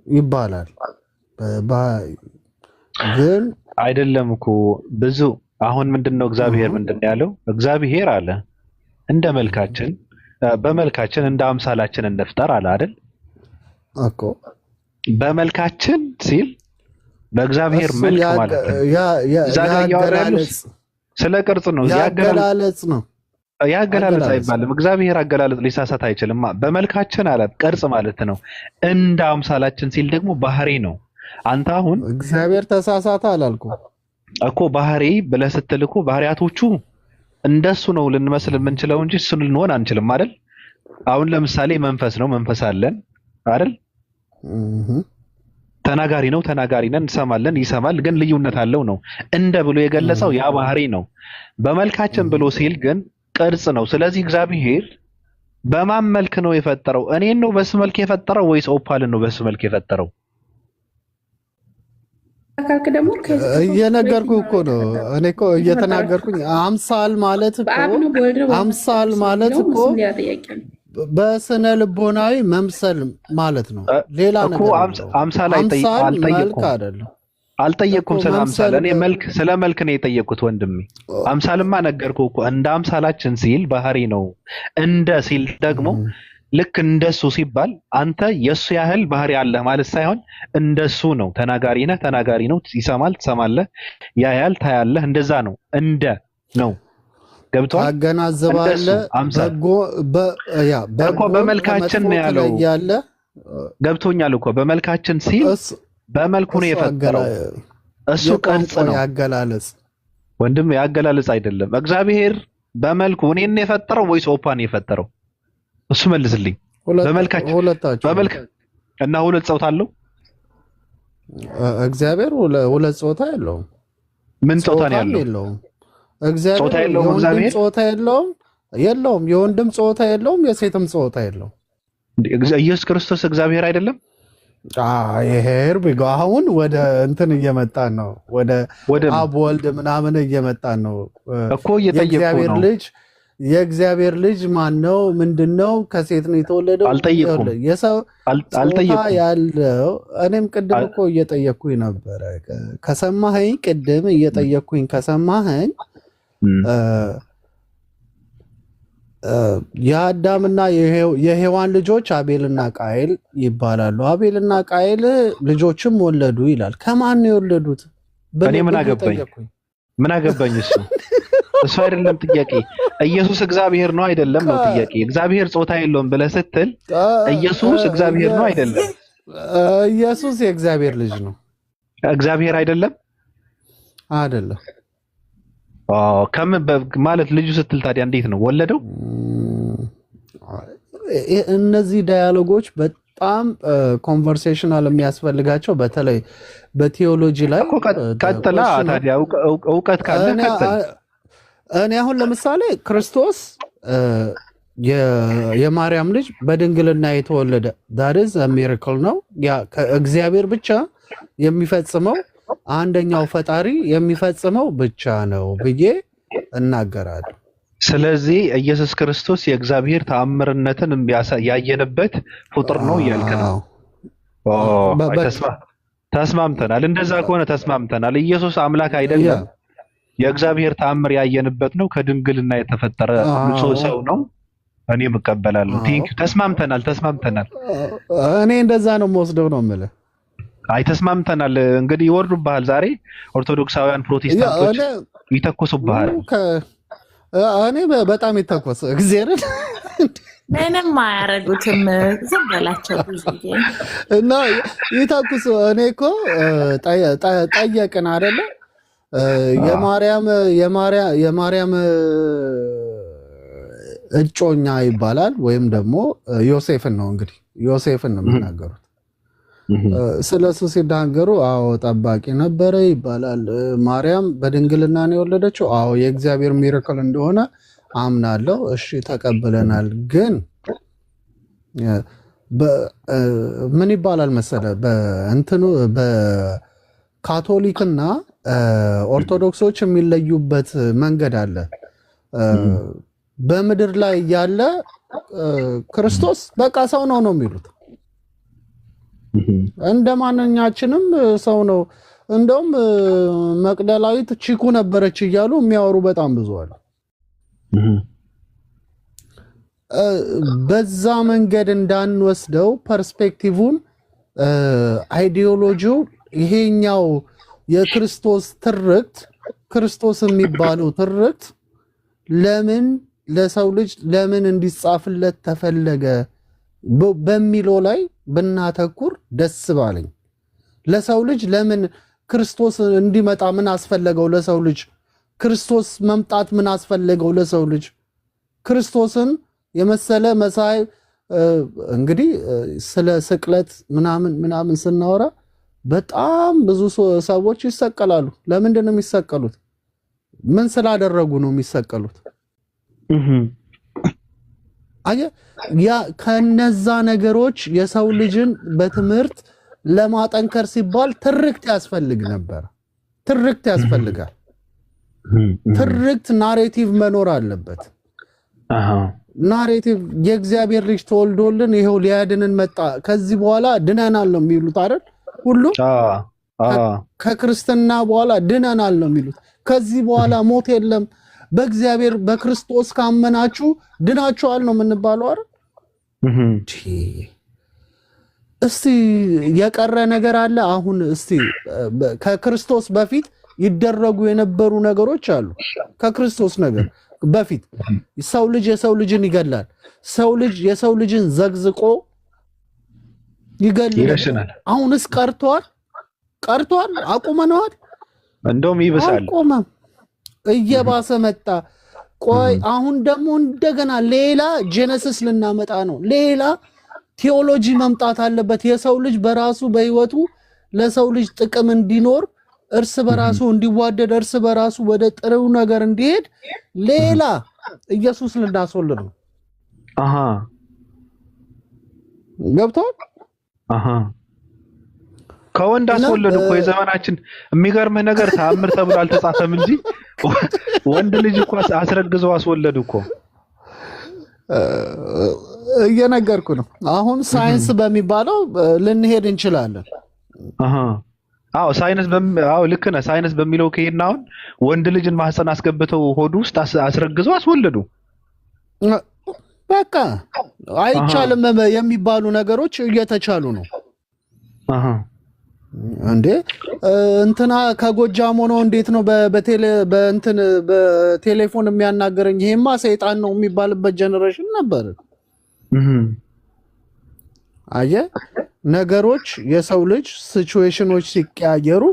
ይባላል። ግን አይደለም እኮ ብዙ አሁን ምንድነው እግዚአብሔር ምንድነው ያለው? እግዚአብሔር አለ እንደ መልካችን በመልካችን እንደ አምሳላችን እንፍጠር አለ አይደል እኮ። በመልካችን ሲል በእግዚአብሔር መልክ ማለት ነው። ስለ ቅርጽ ነው። ያገላለጽ ነው። ያገላለጽ አይባልም። እግዚአብሔር አገላለጽ ሊሳሳት አይችልም። በመልካችን አለ ቅርጽ ማለት ነው። እንደ አምሳላችን ሲል ደግሞ ባህሪ ነው። አንተ አሁን እግዚአብሔር ተሳሳተ አላልኩ እኮ። ባህሪ ብለህ ስትል እኮ ባህሪያቶቹ እንደሱ ነው ልንመስል የምንችለው እንጂ እሱን ልንሆን አንችልም አይደል? አሁን ለምሳሌ መንፈስ ነው፣ መንፈስ አለን አይደል? ተናጋሪ ነው፣ ተናጋሪ ነን፣ እንሰማለን፣ ይሰማል፣ ግን ልዩነት አለው ነው። እንደ ብሎ የገለጸው ያ ባህሪ ነው። በመልካችን ብሎ ሲል ግን ቅርጽ ነው። ስለዚህ እግዚአብሔር በማን መልክ ነው የፈጠረው? እኔን ነው በሱ መልክ የፈጠረው ወይስ ኦፓልን ነው በሱ መልክ የፈጠረው? እየነገርኩህ እኮ ነው። እኔ እኮ እየተናገርኩኝ አምሳል ማለት እኮ በስነ ልቦናዊ መምሰል ማለት ነው። ሌላ ነገር አምሳል አልጠየቅኩም። ስለ አምሳል እኔ ስለ መልክ ነው የጠየቅኩት ወንድሜ። አምሳልማ ነገርኩህ እኮ። እንደ አምሳላችን ሲል ባህሪ ነው። እንደ ሲል ደግሞ ልክ እንደሱ ሲባል አንተ የሱ ያህል ባህሪ አለህ ማለት ሳይሆን እንደሱ ነው። ተናጋሪ ነህ፣ ተናጋሪ ነው። ይሰማል፣ ትሰማለህ፣ ያያል፣ ታያለህ። እንደዛ ነው። እንደ ነው። ገብቶሃል? ታገናዝባለህ። እኮ በመልካችን ነው ያለው። ገብቶኛል እኮ በመልካችን ሲል በመልኩ ነው የፈጠረው። እሱ ቅርጽ ነው። ያገላለጽ ወንድም ያገላለጽ አይደለም። እግዚአብሔር በመልኩ እኔን ነው የፈጠረው ወይስ ኦፓን የፈጠረው? እሱ መልስልኝ። በመልካችን በመልክ እና ሁለት ጾታ አለው እግዚአብሔር? ሁለት ጾታ የለውም። ምን ጾታ ነው ያለው? እግዚአብሔር ጾታ የለውም። የወንድም ጾታ የለውም፣ የሴትም ጾታ የለውም። ኢየሱስ ክርስቶስ እግዚአብሔር አይደለም? ይሄር ቢጎ አሁን ወደ እንትን እየመጣን ነው። ወደ አብ ወልድ ምናምን እየመጣን ነው እኮ እየጠየቁ ነው። የእግዚአብሔር ልጅ ማን ነው? ምንድነው? ከሴት ነው የተወለደው? አልጠየቁም። የሰው ጾታ ያለው እኔም ቅድም እኮ እየጠየኩኝ ነበረ። ከሰማኸኝ ቅድም እየጠየኩኝ ከሰማኸኝ የአዳምና የሔዋን ልጆች አቤልና ቃየል ይባላሉ። አቤልና ቃየል ልጆችም ወለዱ ይላል። ከማን ነው የወለዱት? እኔ ምን አገባኝ? እሱ አይደለም ጥያቄ። ኢየሱስ እግዚአብሔር ነው አይደለም ነው ጥያቄ። እግዚአብሔር ጾታ የለውም ብለህ ስትል ኢየሱስ እግዚአብሔር ነው አይደለም? ኢየሱስ የእግዚአብሔር ልጅ ነው። እግዚአብሔር አይደለም? አይደለም። ከምን ማለት ልጁ ስትል ታዲያ እንዴት ነው ወለደው? እነዚህ ዳያሎጎች በጣም ኮንቨርሴሽናል የሚያስፈልጋቸው በተለይ በቲዮሎጂ ላይ ቀጥላ ታዲያ እውቀት ካለ ቀጥል። እኔ አሁን ለምሳሌ ክርስቶስ የማርያም ልጅ በድንግልና የተወለደ that is a miracle ነው። ያ ከእግዚአብሔር ብቻ የሚፈጽመው አንደኛው ፈጣሪ የሚፈጽመው ብቻ ነው ብዬ እናገራለሁ። ስለዚህ ኢየሱስ ክርስቶስ የእግዚአብሔር ተአምርነትን ያየንበት ፍጡር ነው እያልክ ነው? ተስማምተናል። እንደዛ ከሆነ ተስማምተናል። ኢየሱስ አምላክ አይደለም፣ የእግዚአብሔር ተአምር ያየንበት ነው። ከድንግልና የተፈጠረ ንጹህ ሰው ነው። እኔም እቀበላለሁ። ቴንኪው። ተስማምተናል። እኔ እንደዛ ነው የምወስደው ነው የምልህ። አይ ተስማምተናል። እንግዲህ ይወርዱብሃል። ዛሬ ኦርቶዶክሳውያን ፕሮቴስታንቶች ይተኮሱብሃል። እኔ በጣም ይተኮስ እግዚአብሔር ምንም አያረጉትም። ዝም በላቸው እና ይተኩሱ። እኔ እኮ ጠየቅን አይደለ? የማርያም እጮኛ ይባላል ወይም ደግሞ ዮሴፍን ነው እንግዲህ ዮሴፍን ነው የሚናገሩት። ስለሱ ሲናገሩ አዎ ጠባቂ ነበረ ይባላል። ማርያም በድንግልና ነው የወለደችው። አዎ የእግዚአብሔር ሚራክል እንደሆነ አምናለሁ። እሺ ተቀብለናል። ግን ምን ይባላል መሰለ በእንትኑ በካቶሊክና ኦርቶዶክሶች የሚለዩበት መንገድ አለ። በምድር ላይ ያለ ክርስቶስ በቃ ሰው ነው የሚሉት። እንደ ማንኛችንም ሰው ነው። እንደውም መቅደላዊት ቺኩ ነበረች እያሉ የሚያወሩ በጣም ብዙ አሉ። በዛ መንገድ እንዳንወስደው ፐርስፔክቲቭን አይዲዮሎጂው ይሄኛው የክርስቶስ ትርክት ክርስቶስ የሚባለው ትርክት ለምን ለሰው ልጅ ለምን እንዲጻፍለት ተፈለገ በሚለው ላይ ብናተኩር ደስ ባለኝ። ለሰው ልጅ ለምን ክርስቶስ እንዲመጣ ምን አስፈለገው? ለሰው ልጅ ክርስቶስ መምጣት ምን አስፈለገው? ለሰው ልጅ ክርስቶስን የመሰለ መሳይ እንግዲህ ስለ ስቅለት ምናምን ስናወራ በጣም ብዙ ሰዎች ይሰቀላሉ። ለምንድን ነው የሚሰቀሉት? ምን ስላደረጉ ነው የሚሰቀሉት? ያ ከነዛ ነገሮች የሰው ልጅን በትምህርት ለማጠንከር ሲባል ትርክት ያስፈልግ ነበር። ትርክት ያስፈልጋል። ትርክት ናሬቲቭ መኖር አለበት። ናሬቲቭ የእግዚአብሔር ልጅ ተወልዶልን ይሄው ሊያድንን መጣ፣ ከዚህ በኋላ ድነናል ነው የሚሉት አይደል? ሁሉ ከክርስትና በኋላ ድነናል ነው የሚሉት። ከዚህ በኋላ ሞት የለም፣ በእግዚአብሔር በክርስቶስ ካመናችሁ ድናችኋል ነው የምንባለው አይደል? እስቲ የቀረ ነገር አለ? አሁን እስቲ ከክርስቶስ በፊት ይደረጉ የነበሩ ነገሮች አሉ። ከክርስቶስ ነገር በፊት ሰው ልጅ የሰው ልጅን ይገላል። ሰው ልጅ የሰው ልጅን ዘግዝቆ ይገላል። አሁንስ ቀርቷል? አቁመነዋል? እንደውም ይብሳል። አቁመም እየባሰ መጣ። ቆይ አሁን ደግሞ እንደገና ሌላ ጄኔሲስ ልናመጣ ነው። ሌላ ቴዎሎጂ መምጣት አለበት። የሰው ልጅ በራሱ በህይወቱ ለሰው ልጅ ጥቅም እንዲኖር እርስ በራሱ እንዲዋደድ እርስ በራሱ ወደ ጥሩ ነገር እንዲሄድ ሌላ ኢየሱስ ልናስወልድ ነው። ገብቷል። አሃ ከወንድ አስወለዱ እኮ የዘመናችን የሚገርምህ ነገር ተአምር ተብሎ አልተጻፈም እንጂ ወንድ ልጅ እኮ አስረግዘው አስወለዱ እኮ። እየነገርኩ ነው። አሁን ሳይንስ በሚባለው ልንሄድ እንችላለን። አዎ ሳይንስ አዎ ልክ ነህ። ሳይንስ በሚለው ከሄድን አሁን ወንድ ልጅን ማህፀን አስገብተው ሆድ ውስጥ አስረግዘው አስወለዱ። በቃ አይቻልም የሚባሉ ነገሮች እየተቻሉ ነው። እንዴ እንትና ከጎጃም ሆኖ እንዴት ነው በቴሌፎን የሚያናገረኝ? ይሄማ ሰይጣን ነው የሚባልበት ጀነሬሽን ነበር። አየህ ነገሮች የሰው ልጅ ሲቹዌሽኖች ሲቀያየሩ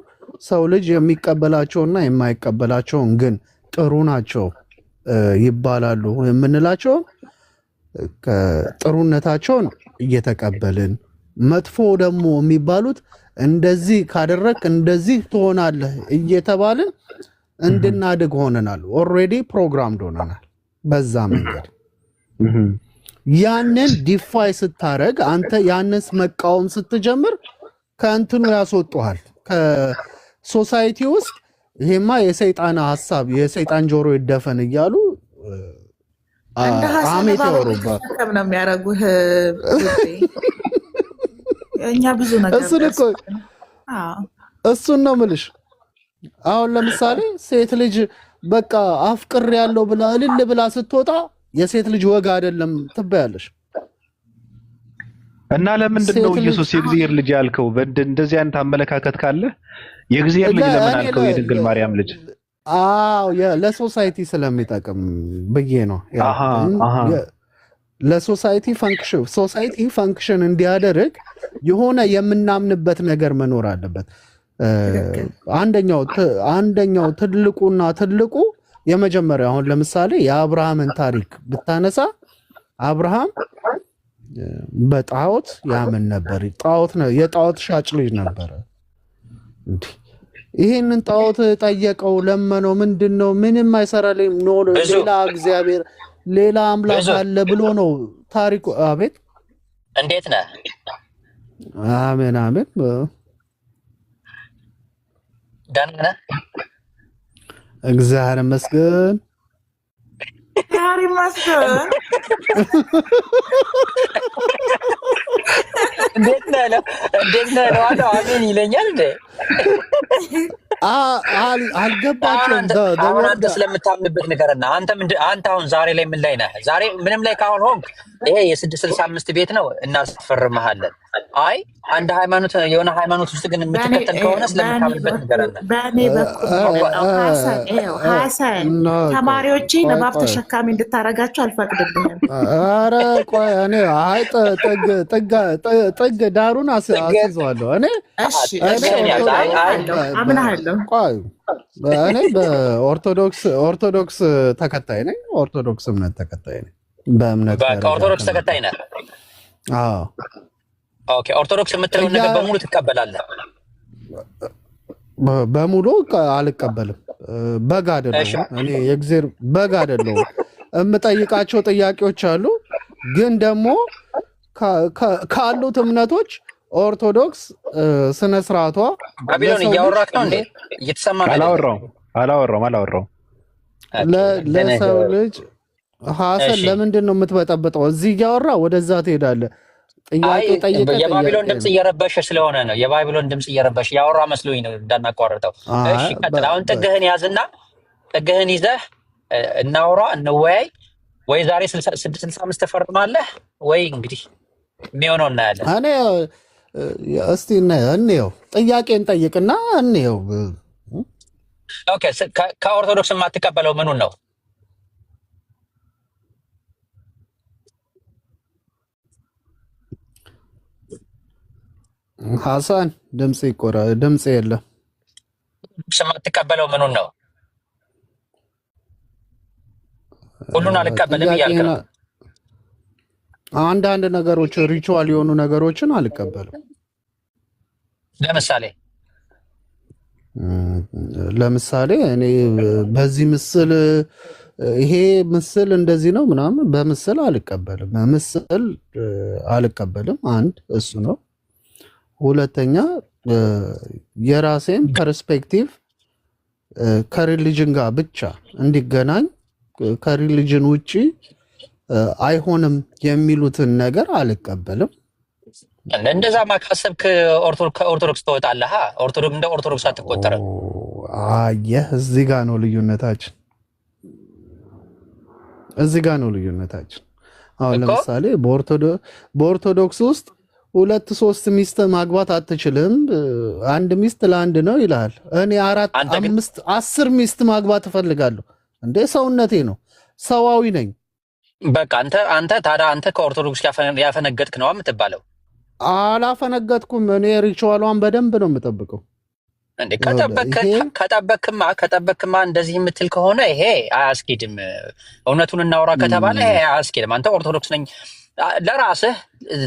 ሰው ልጅ የሚቀበላቸውና የማይቀበላቸውን ግን ጥሩ ናቸው ይባላሉ የምንላቸው ከጥሩነታቸውን እየተቀበልን መጥፎ ደግሞ የሚባሉት እንደዚህ ካደረክ እንደዚህ ትሆናለህ እየተባልን እንድናድግ ሆነናል። ኦልሬዲ ፕሮግራምድ ሆነናል በዛ መንገድ። ያንን ዲፋይ ስታረግ አንተ ያንን መቃወም ስትጀምር ከእንትኑ ያስወጡሃል ከሶሳይቲ ውስጥ። ይሄማ የሰይጣን ሐሳብ የሰይጣን ጆሮ ይደፈን እያሉ አሜት ያወሩባል ነው የሚያደርጉህ። እኛ ብዙ ነገር እሱን ነው የምልሽ። አሁን ለምሳሌ ሴት ልጅ በቃ አፍቅር ያለው ብላ እልል ብላ ስትወጣ የሴት ልጅ ወግ አይደለም ትባያለሽ። እና ለምንድን ነው ኢየሱስ የእግዚአብሔር ልጅ ያልከው? እንደዚህ አይነት አመለካከት ካለ የእግዚአብሔር ልጅ ለምን አልከው? የድንግል ማርያም ልጅ አዎ ለሶሳይቲ ስለሚጠቅም ብዬ ነው። ለሶሳይቲ ፈንክሽን እንዲያደርግ የሆነ የምናምንበት ነገር መኖር አለበት። አንደኛው ትልቁ የመጀመሪያ አሁን ለምሳሌ የአብርሃምን ታሪክ ብታነሳ አብርሃም በጣዖት ያምን ነበር። የጣዖት ሻጭ ልጅ ነበረ። ይሄንን ጣዖት ጠየቀው፣ ለመነው። ምንድነው? ምንም አይሰራልኝ። ሌላ እግዚአብሔር ሌላ አምላክ አለ ብሎ ነው ታሪኩ። አቤት እንዴት ነህ? አሜን አሜን። ደህና ነህ? እግዚአብሔር ይመስገን። እግዚአብሔር ይመስገን። እንዴት ነህ? አሜን ይለኛል እንዴ? አልገባቸውም። አሁን አንተ ስለምታምንበት ንገረና። አንተ አሁን ዛሬ ላይ ምን ላይ ነህ? ዛሬ ምንም ላይ ካሁን ሆንክ ይሄ የ665 ቤት ነው እናስፈርምሃለን። አይ አንድ ሃይማኖት የሆነ ሃይማኖት ውስጥ ግን የምትከተል ከሆነ ስለምታምንበት ንገረና። በእኔ በኩል ሐሰን ተማሪዎቼን እባብ ተሸካሚ እንድታረጋቸው አልፈቅድልህም። ኧረ ቆይ እኔ አይ ጥግ ዳሩን አስይዘዋለሁ እኔ። አምናለሁ። እኔ በኦርቶዶክስ ተከታይ ነኝ። ኦርቶዶክስ እምነት ተከታይ ነኝ። በእምነት ኦርቶዶክስ ተከታይ ነህ? አዎ። ኦኬ። ኦርቶዶክስ የምትለውን ነገር በሙሉ ትቀበላለህ? በሙሉ አልቀበልም። በግ አይደለሁም እኔ የእግዚአብሔር በግ አይደለሁም። የምጠይቃቸው ጥያቄዎች አሉ። ግን ደግሞ ካሉት እምነቶች ኦርቶዶክስ ስነ ስርዓቷ ባቢሎን እያወራክ ነው እንዴ? እየተሰማ ነው? አላወራውም። ለሰው ልጅ ሐሰን ለምንድን ነው የምትበጠብጠው? እዚህ እያወራ ወደዛ ትሄዳለህ። ጥያቄ ጠይቀህ የባቢሎን ድምጽ እየረበሸ ስለሆነ ነው። የባቢሎን ድምጽ እየረበሸ ያወራ መስሎኝ ነው እንዳናቋርጠው። እሺ ቀጥል። አሁን ጥግህን ያዝና ጥግህን ይዘህ እናውራ፣ እንወያይ። ወይ ዛሬ 665 ተፈርማለህ ወይ እንግዲህ የሚሆነው እናያለን። እኔ እስቲ እንየው፣ ጥያቄን ጠይቅና እንየው። ኦኬ። ከኦርቶዶክስ የማትቀበለው ምኑን ነው? ሐሰን ድምጽ የለም። የማትቀበለው ምኑን ነው? ሁሉን አልቀበልም እያልክ ነው? አንዳንድ ነገሮች ሪቹዋል የሆኑ ነገሮችን አልቀበልም። ለምሳሌ እኔ በዚህ ምስል ይሄ ምስል እንደዚህ ነው ምናምን በምስል አልቀበልም። ምስል አልቀበልም። አንድ እሱ ነው። ሁለተኛ የራሴን ፐርስፔክቲቭ ከሪሊጅን ጋር ብቻ እንዲገናኝ ከሪሊጅን ውጪ አይሆንም የሚሉትን ነገር አልቀበልም። እንደዛ ማካሰብክ ከኦርቶዶክስ ትወጣለህ። እንደ ኦርቶዶክስ አትቆጠርም። አየህ፣ እዚህ ጋር ነው ልዩነታችን። አሁን ለምሳሌ በኦርቶዶክስ ውስጥ 2-3 ሚስት ማግባት አትችልም፣ አንድ ሚስት ለአንድ ነው ይላል። እኔ 4 5 10 ሚስት ማግባት እፈልጋለሁ። እንዴ ሰውነቴ ነው፣ ሰዋዊ ነኝ። በቃ አንተ ታዲያ ከኦርቶዶክስ ያፈነገጥክ ነው የምትባለው። አላፈነገጥኩም። እኔ ሪቹዋሏን በደንብ ነው የምጠብቀው። እንዴ ከጠበክማ እንደዚህ የምትል ከሆነ ይሄ አያስኬድም። እውነቱን እናውራ ከተባለ ይሄ አያስኬድም። አንተ ኦርቶዶክስ ነኝ ለራስህ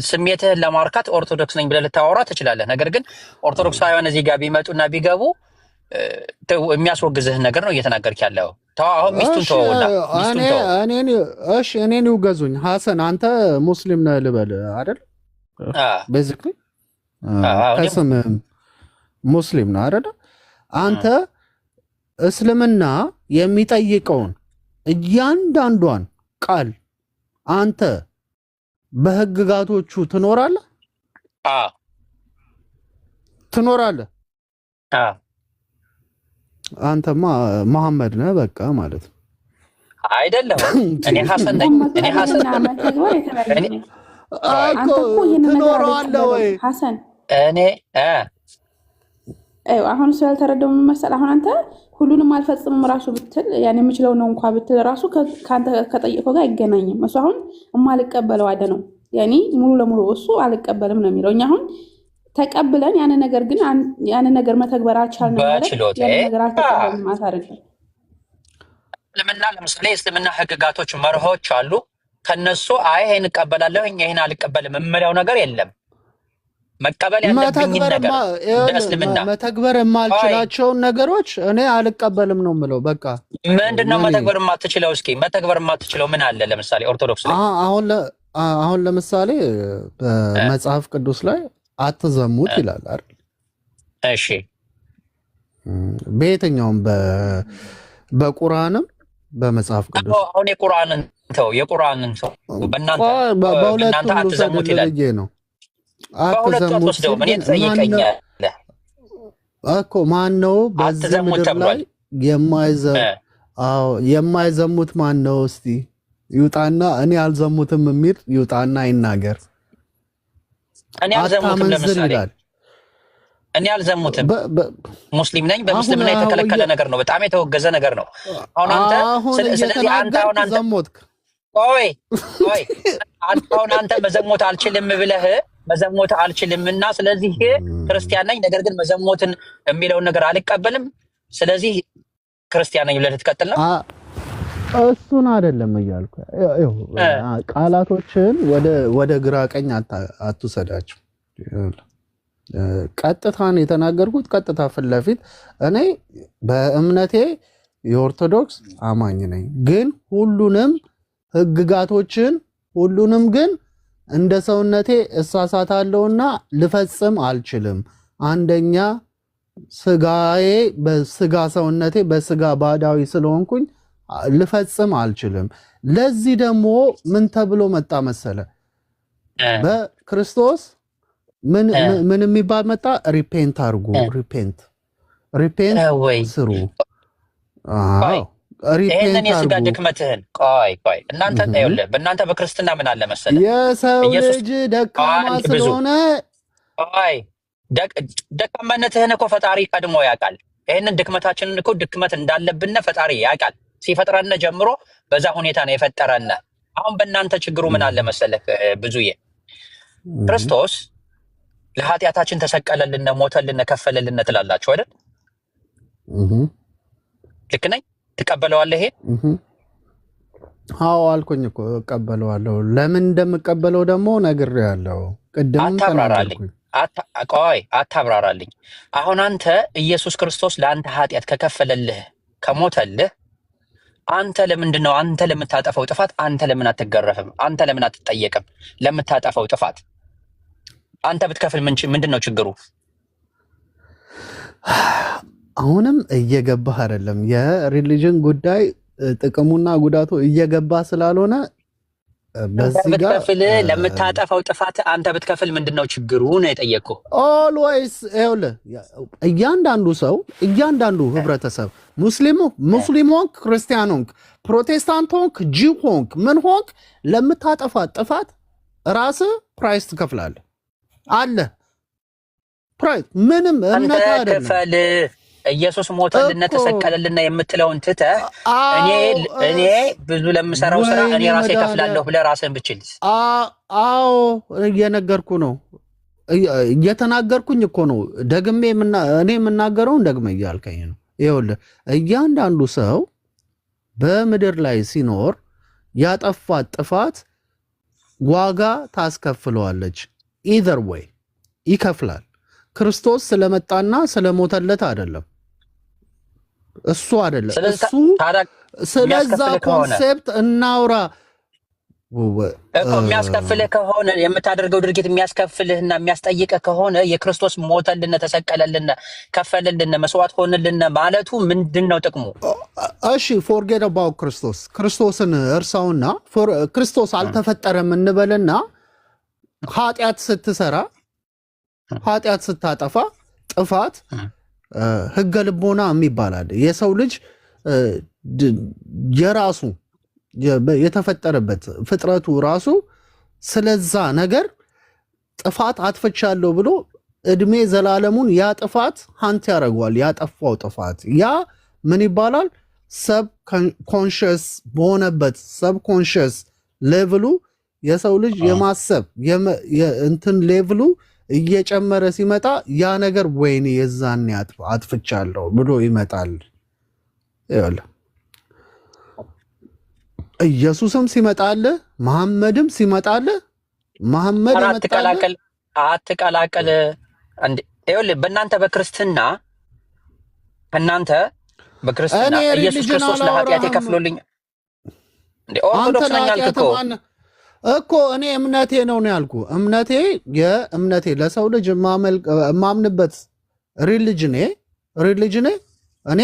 ስሜትህን ለማርካት ኦርቶዶክስ ነኝ ብለህ ልታወራ ትችላለህ። ነገር ግን ኦርቶዶክሳውያን እዚህ ጋር ቢመጡና ቢገቡ የሚያስወግዝህን ነገር ነው እየተናገርክ ያለው። አሁን ሚስቱን ተወውና እኔን ይውገዙኝ። ሐሰን አንተ ሙስሊም ነህ ልበል አይደል? ቤዚክሊ ከስምህም ሙስሊም ነው አይደል? አንተ እስልምና የሚጠይቀውን እያንዳንዷን ቃል አንተ በህግጋቶቹ ትኖራለህ? ትኖራለህ። አንተማ መሐመድ ነህ በቃ ማለት ነው። አይደለም እኔ ሐሰን ነኝ። ትኖረዋለህ ወይ ሐሰን? እኔ አሁን ስላልተረዳው መሰል አሁን አንተ ሁሉንም አልፈጽምም ራሱ ብትል ያን የምችለው ነው እንኳን ብትል ራሱ ካንተ ከጠየቀው ጋር አይገናኝም። እሱ አሁን የማልቀበለው አይደል ነው ያኒ ሙሉ ለሙሉ እሱ አልቀበልም ነው የሚለው። እኛ አሁን ተቀብለን ያን ነገር መተግበር አልቻልንም ማለት ያን ነገር አልተቀበልንም ማለት አይደለም። ለምሳሌ እስልምና ህግጋቶች መርሆች አሉ። ከነሱ ይሄን እቀበላለሁ ይሄን አልቀበልም የምለው ነገር የለም። መቀበል ያለብኝ ነገር እስልምና መተግበር የማልችላቸውን ነገሮች እኔ አልቀበልም ነው የምለው። በቃ ምንድነው መተግበር የማትችለው? እስኪ መተግበር የማትችለው ምን አለ? ለምሳሌ ኦርቶዶክስ ላይ አሁን ለምሳሌ በመጽሐፍ ቅዱስ ላይ አትዘሙት ይላል አይደል? እሺ በየትኛውም በቁርአንም በመጽሐፍ ቅዱስ አሁን የቁርአንን ሰው በእናንተ አትዘሙት ይላል ነው አትዘሙት ነው። ምን ይጠይቀኛል እኮ ማን ነው በዚህ ምድር ላይ የማይዘሙት ማን ነው? እስቲ ይውጣና እኔ አልዘሙትም የሚል ይውጣና ይናገር። እኔ አልዘሙትም ለምሳሌ እኔ አልዘሙትም ሙስሊም ነኝ። በሙስሊምና የተከለከለ ነገር ነው፣ በጣም የተወገዘ ነገር ነው። ስለዚህ አንተ ዘሞትክ ቆይ አንተ መዘሞት አልችልም ብለህ መዘሞት አልችልምና ስለዚህ ክርስቲያን ነኝ፣ ነገር ግን መዘሞትን የሚለውን ነገር አልቀበልም፣ ስለዚህ ክርስቲያን ነኝ ብለህ ልትቀጥል ነው? እሱን አይደለም እያልኩ ቃላቶችን ወደ ግራ ቀኝ አትውሰዳቸው። ቀጥታን የተናገርኩት ቀጥታ ፊት ለፊት እኔ በእምነቴ የኦርቶዶክስ አማኝ ነኝ፣ ግን ሁሉንም ህግጋቶችን ሁሉንም ግን እንደ ሰውነቴ እሳሳታለሁና ልፈጽም አልችልም። አንደኛ ስጋዬ በስጋ ሰውነቴ በስጋ ባዳዊ ስለሆንኩኝ ልፈጽም አልችልም። ለዚህ ደግሞ ምን ተብሎ መጣ መሰለ? በክርስቶስ ምን የሚባል መጣ? ሪፔንት አድርጉ፣ ሪፔንት ስሩ። ይሄንን የስጋ ድክመትህን ቆይ እናንተ ይኸውልህ፣ በእናንተ በክርስትና ምን አለ መሰለህ? የሰው ልጅ ደካማ ስለሆነ ደካማነትህን እኮ ፈጣሪ ቀድሞ ያውቃል። ይሄንን ድክመታችንን እኮ ድክመት እንዳለብን ፈጣሪ ያውቃል። ሲፈጥረን ጀምሮ በዛ ሁኔታ ነው የፈጠረን። አሁን በእናንተ ችግሩ ምን አለ መሰለህ? ብዙዬ ክርስቶስ ለኃጢአታችን ተሰቀለልን፣ ሞተልን፣ ከፈለልን ትላላችሁ አይደል? ልክ ነኝ? ትቀበለዋለህ? ይሄ አዎ አልኩኝ እኮ እቀበለዋለሁ። ለምን እንደምቀበለው ደግሞ ነግሬያለሁ። ቅድም አታብራራልኝ። አሁን አንተ ኢየሱስ ክርስቶስ ለአንተ ኃጢአት ከከፈለልህ ከሞተልህ አንተ ለምንድነው አንተ ለምታጠፋው ጥፋት አንተ ለምን አትገረፍም? አንተ ለምን አትጠየቅም? ለምታጠፋው ጥፋት አንተ ብትከፍል ምንድነው ችግሩ? አሁንም እየገባህ አይደለም። የሪሊጅን ጉዳይ ጥቅሙና ጉዳቱ እየገባህ ስላልሆነ በዚህ ጋር ብትከፍል ለምታጠፋው ጥፋት አንተ ብትከፍል ምንድነው ችግሩ ነው የጠየቅኩህ። ኦልዌይስ ይኸውልህ እያንዳንዱ ሰው እያንዳንዱ ህብረተሰብ ሙስሊም ሆንክ፣ ክርስቲያን ሆንክ፣ ፕሮቴስታንት ሆንክ፣ ጂው ሆንክ፣ ምን ሆንክ ለምታጠፋ ጥፋት ራስህ ፕራይስ ትከፍላለህ አለ። ፕራይስ ምንም እምነት አይደለም። ክፈል ኢየሱስ ሞተልና ተሰቀለልና የምትለውን ትተህ እኔ ብዙ ለምሰራው ስራ እኔ ራሴ ከፍላለሁ ብለህ ራስህን ብችልስ? አዎ እየነገርኩ ነው፣ እየተናገርኩኝ እኮ ነው። ደግሜ እኔ የምናገረውን ደግሜ እያልከኝ ነው። ይኸውልህ እያንዳንዱ ሰው በምድር ላይ ሲኖር ያጠፋት ጥፋት ዋጋ ታስከፍለዋለች። ኢዘር ወይ ይከፍላል። ክርስቶስ ስለመጣና ስለሞተለት አይደለም፣ እሱ አይደለም እሱ። ስለዛ ኮንሴፕት እናውራ እኮ። የሚያስከፍልህ ከሆነ የምታደርገው ድርጊት የሚያስከፍልህና የሚያስጠይቅህ ከሆነ የክርስቶስ ሞተልን፣ ተሰቀለልን፣ ከፈልልን፣ መስዋዕት ሆንልን ማለቱ ምንድን ነው ጥቅሙ? እሺ ፎርጌት አባውት ክርስቶስን እርሳውና ክርስቶስ አልተፈጠረም እንበልና ኃጢአት ስትሰራ ኃጢአት ስታጠፋ ጥፋት ህገ ልቦና የሚባል አለ። የሰው ልጅ የራሱ የተፈጠረበት ፍጥረቱ ራሱ ስለዛ ነገር ጥፋት አጥፍቻለሁ ብሎ እድሜ ዘላለሙን ያ ጥፋት ሀንት ያደርገዋል። ያጠፋው ጥፋት ያ ምን ይባላል? ሰብ ኮንሽስ በሆነበት ሰብ ኮንሽስ ሌቭሉ የሰው ልጅ የማሰብ እንትን ሌቭሉ እየጨመረ ሲመጣ ያ ነገር ወይኔ የዛኔ አጥፍቻለሁ ብሎ ይመጣል። ይኸውልህ ኢየሱስም ሲመጣል መሐመድም ሲመጣል መሐመድ አትቀላቀል እንዴ? ይኸውልህ በእናንተ በክርስትና ኢየሱስ ክርስቶስ ለኃጢአቴ ከፍሎልኝ እንዴ? ኦርቶዶክስ ነኝ አልክ እኮ እኮ እኔ እምነቴ ነው ያልኩ። የእምነቴ ለሰው ልጅ የማምንበት ሪሊጅኔ እኔ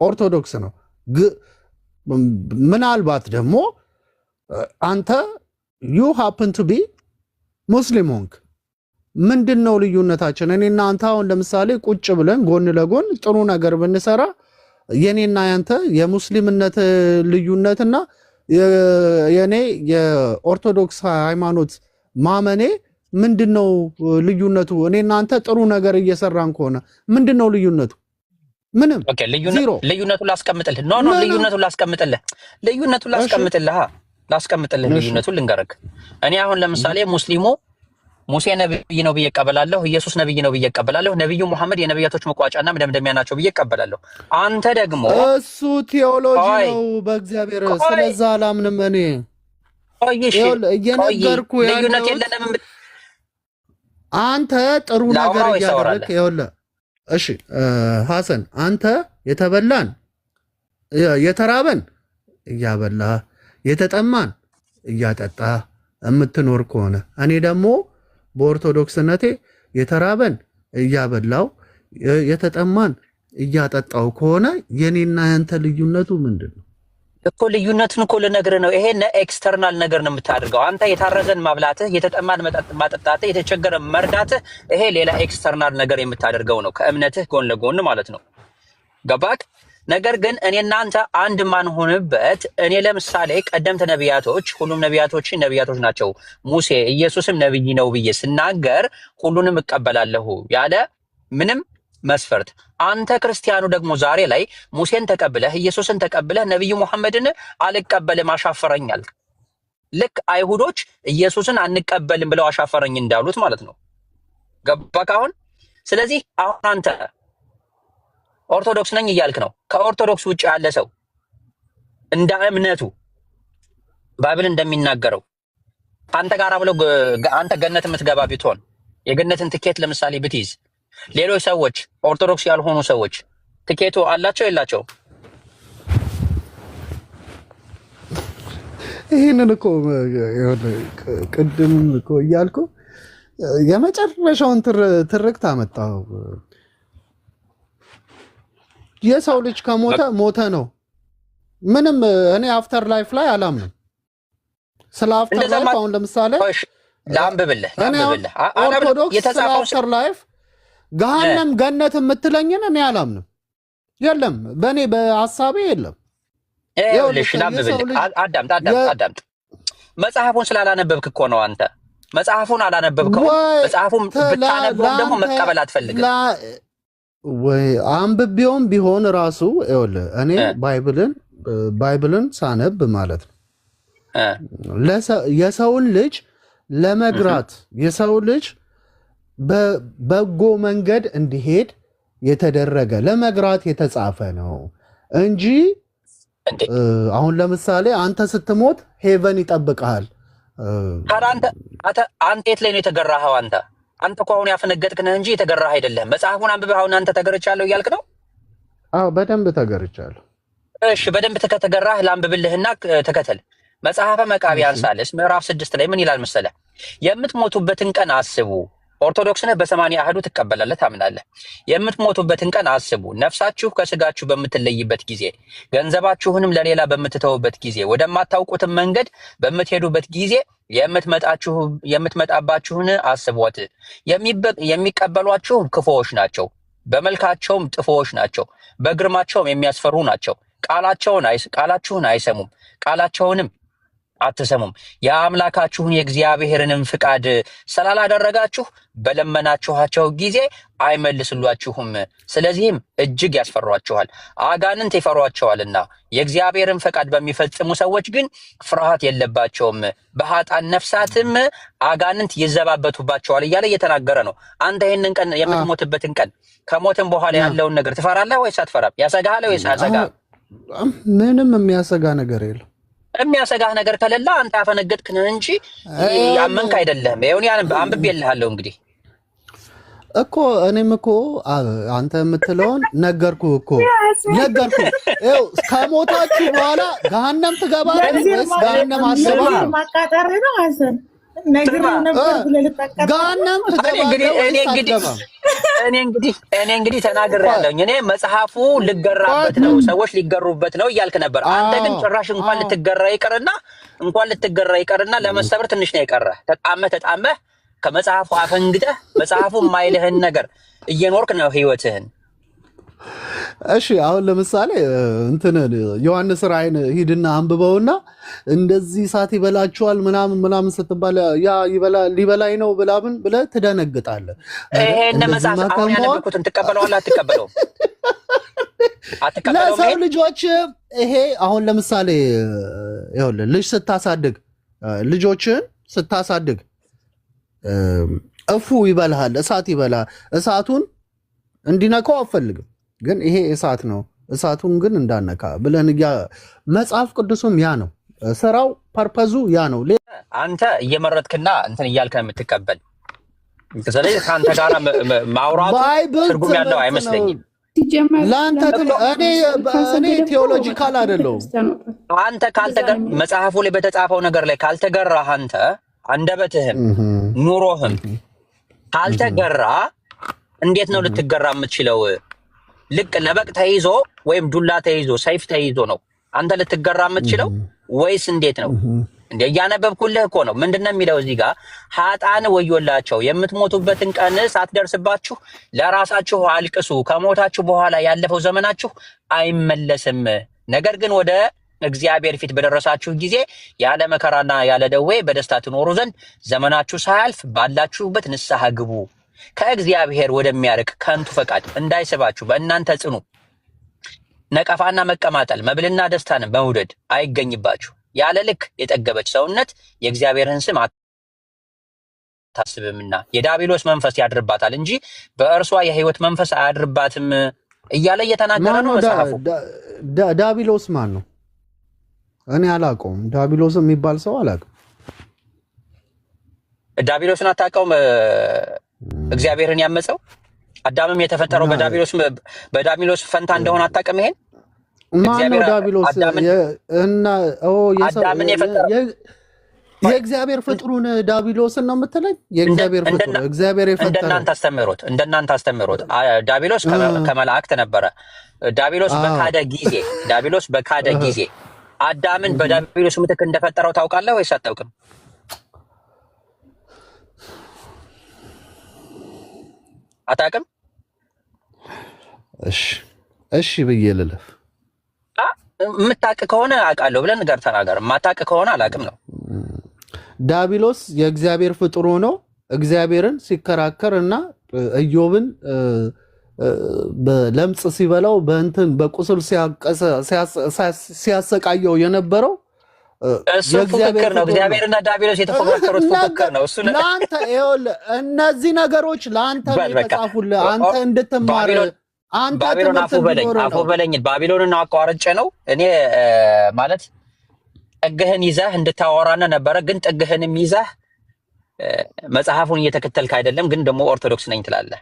ኦርቶዶክስ ነው። ምናልባት ደግሞ አንተ ዩ ሃፕን ቱ ቢ ሙስሊም ሆንክ። ምንድን ነው ልዩነታችን? እኔና አንተ አሁን ለምሳሌ ቁጭ ብለን ጎን ለጎን ጥሩ ነገር ብንሰራ የኔና ያንተ የሙስሊምነት ልዩነትና የኔ የኦርቶዶክስ ሃይማኖት ማመኔ ምንድነው ልዩነቱ? እኔና አንተ ጥሩ ነገር እየሰራን ከሆነ ምንድነው ልዩነቱ? ምንም። ኦኬ ልዩነቱን ላስቀምጥልህ። ልዩነቱን ልንገርህ። እኔ አሁን ለምሳሌ ሙስሊሙ ሙሴ ነብይ ነው ብዬ እቀበላለሁ። ኢየሱስ ነብይ ነው ብዬ እቀበላለሁ። ነብዩ መሐመድ የነብያቶች መቋጫና መደምደሚያ ናቸው ብዬ እቀበላለሁ። አንተ ደግሞ እሱ ቴዎሎጂ ነው በእግዚአብሔር። ስለዛ አላምንም እኔ። እየነገርኩ ልዩነት የለንም። አንተ ጥሩ ነገር እያደረግህ ይኸውልህ። እሺ ሐሰን አንተ የተበላን የተራበን እያበላህ የተጠማን እያጠጣህ የምትኖር ከሆነ እኔ ደግሞ በኦርቶዶክስነቴ የተራበን እያበላው የተጠማን እያጠጣው ከሆነ የኔና ያንተ ልዩነቱ ምንድን ነው እኮ? ልዩነቱን እኮ ልነግርህ ነው። ይሄ ኤክስተርናል ነገር ነው የምታደርገው አንተ። የታረዘን ማብላትህ፣ የተጠማን ማጠጣትህ፣ የተቸገረን መርዳትህ፣ ይሄ ሌላ ኤክስተርናል ነገር የምታደርገው ነው ከእምነትህ ጎን ለጎን ማለት ነው። ገባክ? ነገር ግን እኔ እናንተ አንድ ማንሆንበት እኔ ለምሳሌ ቀደምት ነቢያቶች ሁሉም ነቢያቶች ናቸው። ሙሴ ኢየሱስም ነብይ ነው ብዬ ስናገር ሁሉንም እቀበላለሁ ያለ ምንም መስፈርት። አንተ ክርስቲያኑ ደግሞ ዛሬ ላይ ሙሴን ተቀብለህ ኢየሱስን ተቀብለህ ነብዩ መሐመድን አልቀበልም አሻፈረኛል። ልክ አይሁዶች ኢየሱስን አንቀበልም ብለው አሻፈረኝ እንዳሉት ማለት ነው። ገባክ አሁን? ስለዚህ አሁን አንተ ኦርቶዶክስ ነኝ እያልክ ነው። ከኦርቶዶክስ ውጭ ያለ ሰው እንደ እምነቱ ባይብል እንደሚናገረው አንተ ጋር ብለው አንተ ገነት የምትገባ ቢትሆን የገነትን ትኬት ለምሳሌ ብትይዝ ሌሎች ሰዎች ኦርቶዶክስ ያልሆኑ ሰዎች ትኬቱ አላቸው የላቸው? ይህንን እኮ ቅድም እኮ እያልኩ የመጨረሻውን ትርክት አመጣው። የሰው ልጅ ከሞተ ሞተ ነው። ምንም እኔ አፍተር ላይፍ ላይ አላምንም። ስለ አፍተር ላይፍ አሁን ለምሳሌ ላንብብልህ ኦርቶዶክስ ስለ አፍተር ላይፍ ገሃነም ገነት የምትለኝን እኔ አላምንም። የለም በእኔ በሀሳቤ የለም። ይኸውልሽ ላንብብልህ፣ አዳምጥ። መጽሐፉን ስላላነበብክ እኮ ነው አንተ። መጽሐፉን አላነበብከው። መጽሐፉን ብታነበውም ደግሞ መቀበል አትፈልግም ወይ? አንብቤውም ቢሆን ራሱ ይኸውልህ እኔ ባይብልን ሳነብ ማለት ነው የሰውን ልጅ ለመግራት የሰው ልጅ በበጎ መንገድ እንዲሄድ የተደረገ ለመግራት የተጻፈ ነው እንጂ አሁን ለምሳሌ አንተ ስትሞት ሄቨን ይጠብቅሃል። አንተ የት ላይ ነው የተገራኸው? አንተ እኮ አሁን ያፈነገጥክ ነህ እንጂ የተገራህ አይደለም። መጽሐፉን አንብበህ አሁን አንተ ተገርቻለሁ እያልክ ነው? አዎ በደንብ ተገርቻለሁ። እሺ በደንብ ከተገራህ ላንብብልህና ተከተል። መጽሐፈ መቃብያን ሳልስ ምዕራፍ 6 ላይ ምን ይላል መሰለህ? የምትሞቱበትን ቀን አስቡ። ኦርቶዶክስ ነህ፣ በሰማንያ አሐዱ ትቀበላለህ፣ ታምናለህ። የምትሞቱበትን ቀን አስቡ። ነፍሳችሁ ከስጋችሁ በምትለይበት ጊዜ፣ ገንዘባችሁንም ለሌላ በምትተውበት ጊዜ፣ ወደማታውቁትም መንገድ በምትሄዱበት ጊዜ የምትመጣባችሁን አስቧት። የሚቀበሏችሁ ክፉዎች ናቸው፣ በመልካቸውም ጥፉዎች ናቸው፣ በግርማቸውም የሚያስፈሩ ናቸው። ቃላችሁን አይሰሙም፣ ቃላቸውንም አትሰሙም። የአምላካችሁን የእግዚአብሔርንም ፍቃድ ስላላደረጋችሁ በለመናችኋቸው ጊዜ አይመልስሏችሁም። ስለዚህም እጅግ ያስፈሯችኋል። አጋንንት ይፈሯቸዋልና የእግዚአብሔርን ፈቃድ በሚፈጽሙ ሰዎች ግን ፍርሃት የለባቸውም። በኃጥአን ነፍሳትም አጋንንት ይዘባበቱባቸዋል እያለ እየተናገረ ነው። አንተ ይህንን ቀን የምትሞትበትን ቀን ከሞትም በኋላ ያለውን ነገር ትፈራለህ ወይስ አትፈራም? ያሰጋሃል ወይስ አያሰጋህም? ምንም የሚያሰጋ ነገር የለም። የሚያሰጋህ ነገር ከሌለ አንተ ያፈነገጥክ ነህ እንጂ ያመንክ አይደለም። ይሁን አንብቤልሃለሁ እንግዲህ እኮ እኔም እኮ አንተ የምትለውን ነገርኩህ። ይኸው ከሞታችሁ በኋላ ገሃነም ትገባለህ ወይስ ገሃነም አስበህ ነው? ማቃጠር ነው ሐሰን ነግሬው ነበር ብለህ ልታቃጠር ገሃነም ትገባለህ። እኔ እንግዲህ ተናግሬያለሁ። እኔ መጽሐፉ ልገራበት ነው፣ ሰዎች ሊገሩበት ነው እያልክ ነበር። አንተ ግን ጭራሽ እንኳን ልትገራ ይቀርና ለመሰበር ትንሽ ነው የቀረህ። ተጣመህ ከመጽሐፉ አፈንግጠህ መጽሐፉ የማይልህን ነገር እየኖርክ ነው ህይወትህን። እሺ አሁን ለምሳሌ ዮሐንስ ራእይን ሂድና አንብበውና እንደዚህ እሳት ይበላችኋል ምናምን ስትባል ያ ሊበላይ ነው ብለህ ትደነግጣለህ። ይሄን መጽሐፍ አሁን ያነበብኩትን ትቀበለዋለህ አትቀበለውም? ለሰው ልጆች ይሄ አሁን ለምሳሌ ይኸውልህ ልጆችን ስታሳድግ እፉ ይበልሃል፣ እሳት ይበላል። እሳቱን እንዲነካው አትፈልግም፣ ግን ይሄ እሳት ነው፣ እሳቱን ግን እንዳነካ ብለን መጽሐፍ ቅዱስም ያ ነው ስራው፣ ፐርፐዙ ያ ነው። አንተ እየመረጥክና እንትን እያልክ ነው የምትቀበል። ስለዚህ ከአንተ ጋር ማውራቱ ትርጉም ያለው አይመስለኝም። እኔ ቴዎሎጂካል አይደለሁም። አንተ መጽሐፉ ላይ በተጻፈው ነገር ላይ ካልተገራህ አንተ አንደበትህም ኑሮህም ካልተገራ እንዴት ነው ልትገራ የምትችለው? ልቅ ለበቅ ተይዞ ወይም ዱላ ተይዞ ሰይፍ ተይዞ ነው አንተ ልትገራ የምትችለው ወይስ እንዴት ነው? እንደ እያነበብኩልህ እኮ ነው። ምንድነው የሚለው እዚህ ጋር? ኃጥአን ወዮላቸው፣ የምትሞቱበትን ቀን ሳትደርስባችሁ ለራሳችሁ አልቅሱ፣ ከሞታችሁ በኋላ ያለፈው ዘመናችሁ አይመለስም። ነገር ግን ወደ እግዚአብሔር ፊት በደረሳችሁ ጊዜ ያለ መከራና ያለ ደዌ በደስታ ትኖሩ ዘንድ ዘመናችሁ ሳያልፍ ባላችሁበት ንስሐ ግቡ። ከእግዚአብሔር ወደሚያርቅ ከንቱ ፈቃድ እንዳይስባችሁ በእናንተ ጽኑ። ነቀፋና መቀማጠል መብልና ደስታን መውደድ አይገኝባችሁ። ያለ ልክ የጠገበች ሰውነት የእግዚአብሔርን ስም አታስብምና የዳቢሎስ መንፈስ ያድርባታል እንጂ በእርሷ የሕይወት መንፈስ አያድርባትም እያለ እየተናገረ ነው መጽሐፉ። ዳቢሎስ ማን ነው? እኔ አላውቀውም። ዳቢሎስ የሚባል ሰው አላውቅም። ዳቢሎስን አታውቀውም? እግዚአብሔርን ያመፀው አዳምም የተፈጠረው በዳቢሎስ ፈንታ እንደሆነ አታውቅም? ይሄን ማን ነው ዲያብሎስ? እና አዳምን የፈጠረው የእግዚአብሔር ፍጥሩን ዲያብሎስን ነው የምትለኝ? የእግዚአብሔር ፍጥሩ እግዚአብሔር የፈጠረው እንደናንተ አስተምህሮት ዲያብሎስ ከመላእክት ነበረ። ዲያብሎስ በካደ ጊዜ አዳምን በዲያብሎስ ምትክ እንደፈጠረው ታውቃለህ ወይስ አታውቅም? አታውቅም? እሺ ብዬ ልለፍ። የምታውቅ ከሆነ አውቃለሁ ብለህ ንገር፣ ተናገር። የማታውቅ ከሆነ አላውቅም ነው። ዲያብሎስ የእግዚአብሔር ፍጡር ሆኖ እግዚአብሔርን ሲከራከር እና ኢዮብን በለምጽ ሲበላው በቁስል ሲያሰቃየው የነበረው እሱ ፉክክር ነው። እግዚአብሔርና ዲያብሎስ የተፎካከሩት ፉክክር ነው። እሱ ለአንተ ይኸውልህ፣ እነዚህ ነገሮች ለአንተ የተጻፉልህ አንተ እንድትማር ባቢሎን አፉ በለኝ ባቢሎንን አቋርጬ ነው እኔ ማለት ጥግህን ይዘህ እንድታወራነ ነበረ። ግን ጥግህንም ይዘህ መጽሐፉን እየተከተልክ አይደለም። ግን ደግሞ ኦርቶዶክስ ነኝ ትላለህ።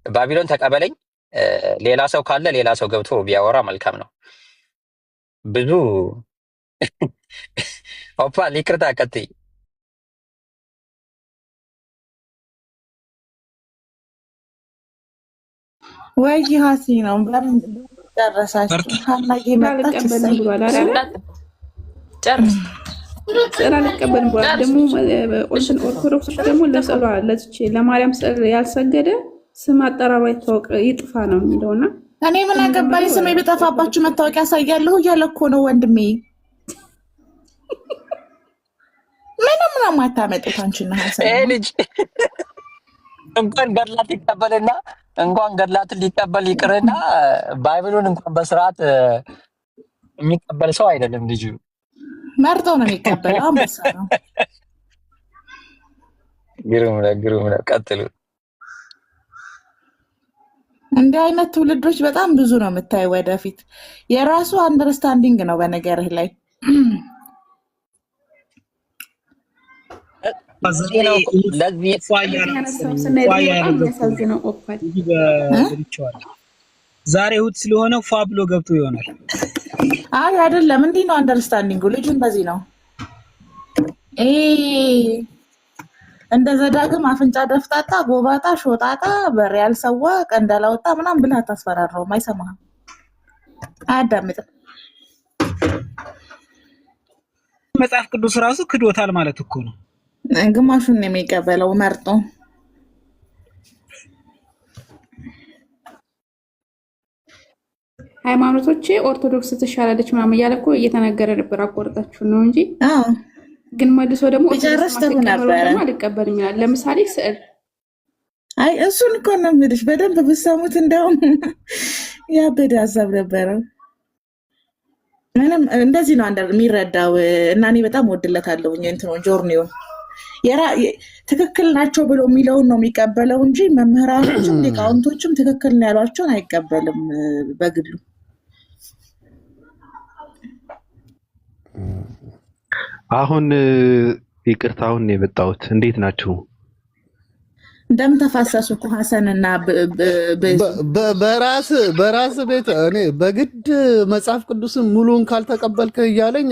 ባቢሎን ተቀበለኝ። ሌላ ሰው ካለ ሌላ ሰው ገብቶ ቢያወራ መልካም ነው። ብዙ ኦፓ ሊቅርታ ቀጥይ። ወይ ሀሲ ነው ጨረሳችሁ? ሀናዬ መጣች። ጨርስ አልቀበልም ብሏል። ደግሞ ኦርቶዶክሶች ደግሞ ለስዕሏ ለዚች ለማርያም ስዕል ያልሰገደ ስም አጠራሯ ይታወቅ ይጥፋ ነው የሚለውና እኔ ምን አገባኝ? ስሜ ቢጠፋባችሁ መታወቂያ ያሳያለሁ እያለ እኮ ነው ወንድሜ። ምንም ነው የማታመጡት አንቺና ሀሰን። ይሄ ልጅ እንኳን ገድላት ይቀበልና እንኳን ገድላትን ሊቀበል ይቅርና ባይብሉን እንኳን በስርዓት የሚቀበል ሰው አይደለም ልጁ። መርጦ ነው የሚቀበለው። አንበሳ ነው። ግሩም ነው። ቀጥሉ። እንዲህ አይነት ትውልዶች በጣም ብዙ ነው የምታየው ወደፊት። የራሱ አንደርስታንዲንግ ነው በነገርህ ላይ ዛሬ እሑድ ስለሆነ ፏ ብሎ ገብቶ ይሆናል። አይ አይደለም፣ እንዲህ ነው አንደርስታንዲንጉ። ልጁ እንደዚህ ነው። እንደ ዘዳግም አፍንጫ ደፍጣጣ፣ ጎባጣ፣ ሾጣጣ፣ በር ያልሰዋ ቀንድ ያላወጣ ምናምን ብለህ አታስፈራራውም። አይሰማህም፣ አያዳምጥም። መጽሐፍ ቅዱስ ራሱ ክዶታል ማለት እኮ ነው። ግማሹን ነው የሚቀበለው መርጦ። ሃይማኖቶቼ ኦርቶዶክስ ትሻላለች ምናምን እያለ እኮ እየተነገረ ነበር። አቆርጣችሁ ነው እንጂ ግን መልሶ ደግሞ አልቀበልም ይላል። ለምሳሌ ስዕል፣ አይ እሱን እኮ ነው የምልሽ። በደንብ ብትሰሙት እንደውም ያበደ ሀሳብ ነበረ። ምንም እንደዚህ ነው የሚረዳው እና እኔ በጣም ወድለታለሁ እንትኑን ጆርኒውን ትክክል ናቸው ብሎ የሚለውን ነው የሚቀበለው እንጂ መምህራኖችም ሊቃውንቶችም ትክክል ነው ያሏቸውን አይቀበልም በግሉ። አሁን ይቅርታ፣ አሁን ነው የመጣሁት። እንዴት ናችሁ? እንደምን ተፋሰሱ እኮ ሀሰንና በራስ ቤት እኔ በግድ መጽሐፍ ቅዱስን ሙሉን ካልተቀበልክ እያለኝ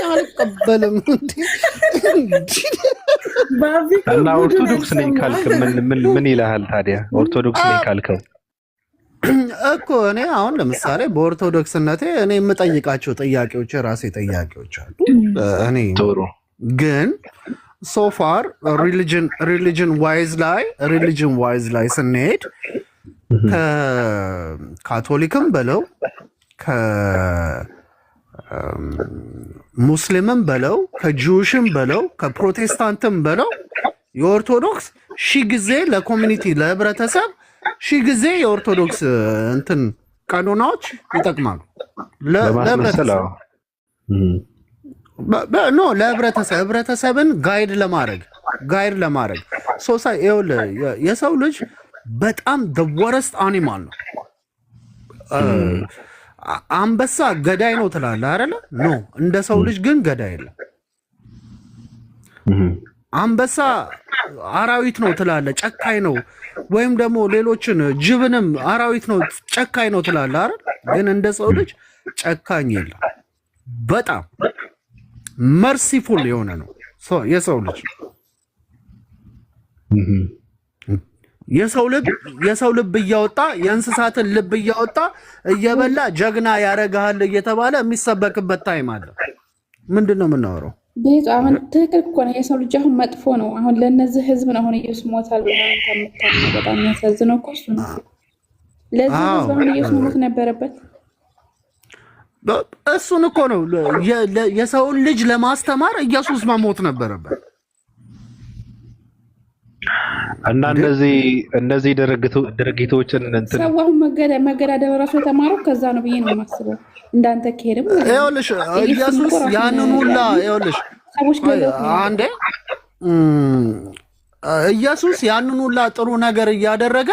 አልቀበልም። እና ኦርቶዶክስ ነኝ ካልክ ምን ይልሃል ታዲያ? ኦርቶዶክስ ነኝ ካልከው እኮ እኔ አሁን ለምሳሌ በኦርቶዶክስነቴ እኔ የምጠይቃቸው ጥያቄዎች የራሴ ጥያቄዎች አሉ። እኔ ግን ሶፋር ሪሊጅን ዋይዝ ላይ ስንሄድ ከካቶሊክም በለው ከሙስሊምም በለው ከጂውሽም በለው ከፕሮቴስታንትም በለው የኦርቶዶክስ ሺህ ጊዜ ለኮሚኒቲ ለህብረተሰብ ሺህ ጊዜ የኦርቶዶክስ እንትን ቀኖናዎች ይጠቅማሉ ለህብረተሰብ ህብረተሰብን ጋይድ ለማድረግ የሰው ልጅ በጣም ወረስት አኒማል ነው። አንበሳ ገዳይ ነው ትላለህ አይደለ? ኖ እንደ ሰው ልጅ ግን ገዳይ የለም። አንበሳ አራዊት ነው ትላለህ፣ ጨካኝ ነው። ወይም ደግሞ ሌሎችን ጅብንም አራዊት ነው ጨካኝ ነው ትላለህ አይደል? ግን እንደ ሰው ልጅ ጨካኝ የለም። በጣም መርሲፉል የሆነ ነው የሰው ልጅ። የሰው ልብ እያወጣ የእንስሳትን ልብ እያወጣ እየበላ ጀግና ያረጋል እየተባለ የሚሰበክበት ታይም አለ። ምንድን ነው የምናወራው? ቤቱ አሁን ትክክል እኮ ነው። የሰው ልጅ አሁን መጥፎ ነው። አሁን ለእነዚህ ህዝብ ነው አሁን ኢየሱስ ሞታል ብለህ ከምታምነው በጣም የሚያሳዝነው እኮ እሱ ነው። ለዚህ ህዝብ አሁን ኢየሱስ ሞት ነበረበት። እሱን እኮ ነው የሰውን ልጅ ለማስተማር ኢየሱስ መሞት ነበረበት። እና እነዚህ ድርጊቶችን እንትን ሰው አሁን መገዳደል ራሱ የተማረው ከዛ ነው ብዬ ነው የማስበው። እንዳንተ ከሄድም ይኸውልሽ ኢየሱስ ያንን ሁላ ይኸውልሽ አንዴ ኢየሱስ ያንን ሁላ ጥሩ ነገር እያደረገ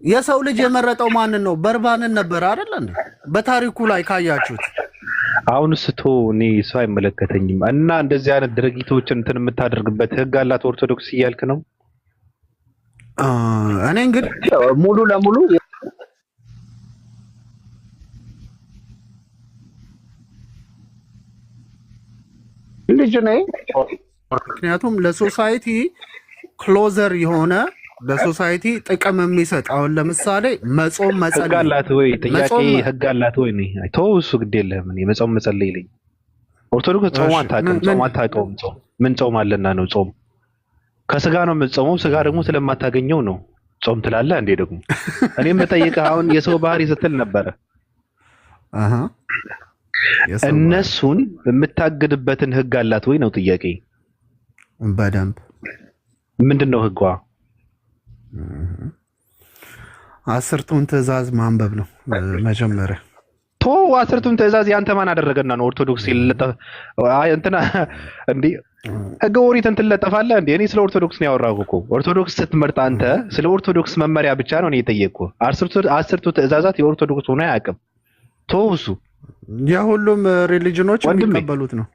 የሰው ልጅ የመረጠው ማንን ነው? በርባንን ነበር አይደል እንዴ? በታሪኩ ላይ ካያችሁት አሁን ስቶ እኔ ሰው አይመለከተኝም። እና እንደዚህ አይነት ድርጊቶችን እንትን የምታደርግበት ህግ አላት ኦርቶዶክስ እያልክ ነው? እኔ እንግዲህ ሙሉ ለሙሉ ልጅ ነኝ። ምክንያቱም ለሶሳይቲ ክሎዘር የሆነ ለሶሳይቲ ጥቅም የሚሰጥ አሁን ለምሳሌ መጾም መጸለይ ህግ አላት ወይ? ጥያቄ ህግ አላት ወይ? እኔ ተው እሱ ግድ የለህም። እኔ መጾም መጸለይ ይለኝ። ኦርቶዶክስ ጾም አታውቀውም። ጾም ምን ጾም አለና ነው? ጾም ከስጋ ነው የምትጾመው። ስጋ ደግሞ ስለማታገኘው ነው ጾም ትላለህ እንዴ? ደግሞ እኔም በጠይቀህ አሁን የሰው ባህሪ ስትል ነበረ። እነሱን የምታግድበትን ህግ አላት ወይ ነው ጥያቄ። በደንብ ምንድን ነው ህጓ? 10ቱን ትእዛዝ ማንበብ ነው መጀመሪያ። ቶ 10ቱን ትእዛዝ ያንተ ማን አደረገና ነው ኦርቶዶክስ ይለጠፍ? እንትና እንዴ ህገ ኦሪትን ትለጠፋለህ እንዴ? እኔ ስለ ኦርቶዶክስ ነው ያወራሁህ እኮ። ኦርቶዶክስ ስትመርጥ አንተ ስለ ኦርቶዶክስ መመሪያ ብቻ ነው እኔ የጠየቅኩህ። 10ቱ ትእዛዛት የኦርቶዶክስ ሆኖ አያውቅም። ቶ እሱ የሁሉም ሪሊጅኖች የሚቀበሉት ነው።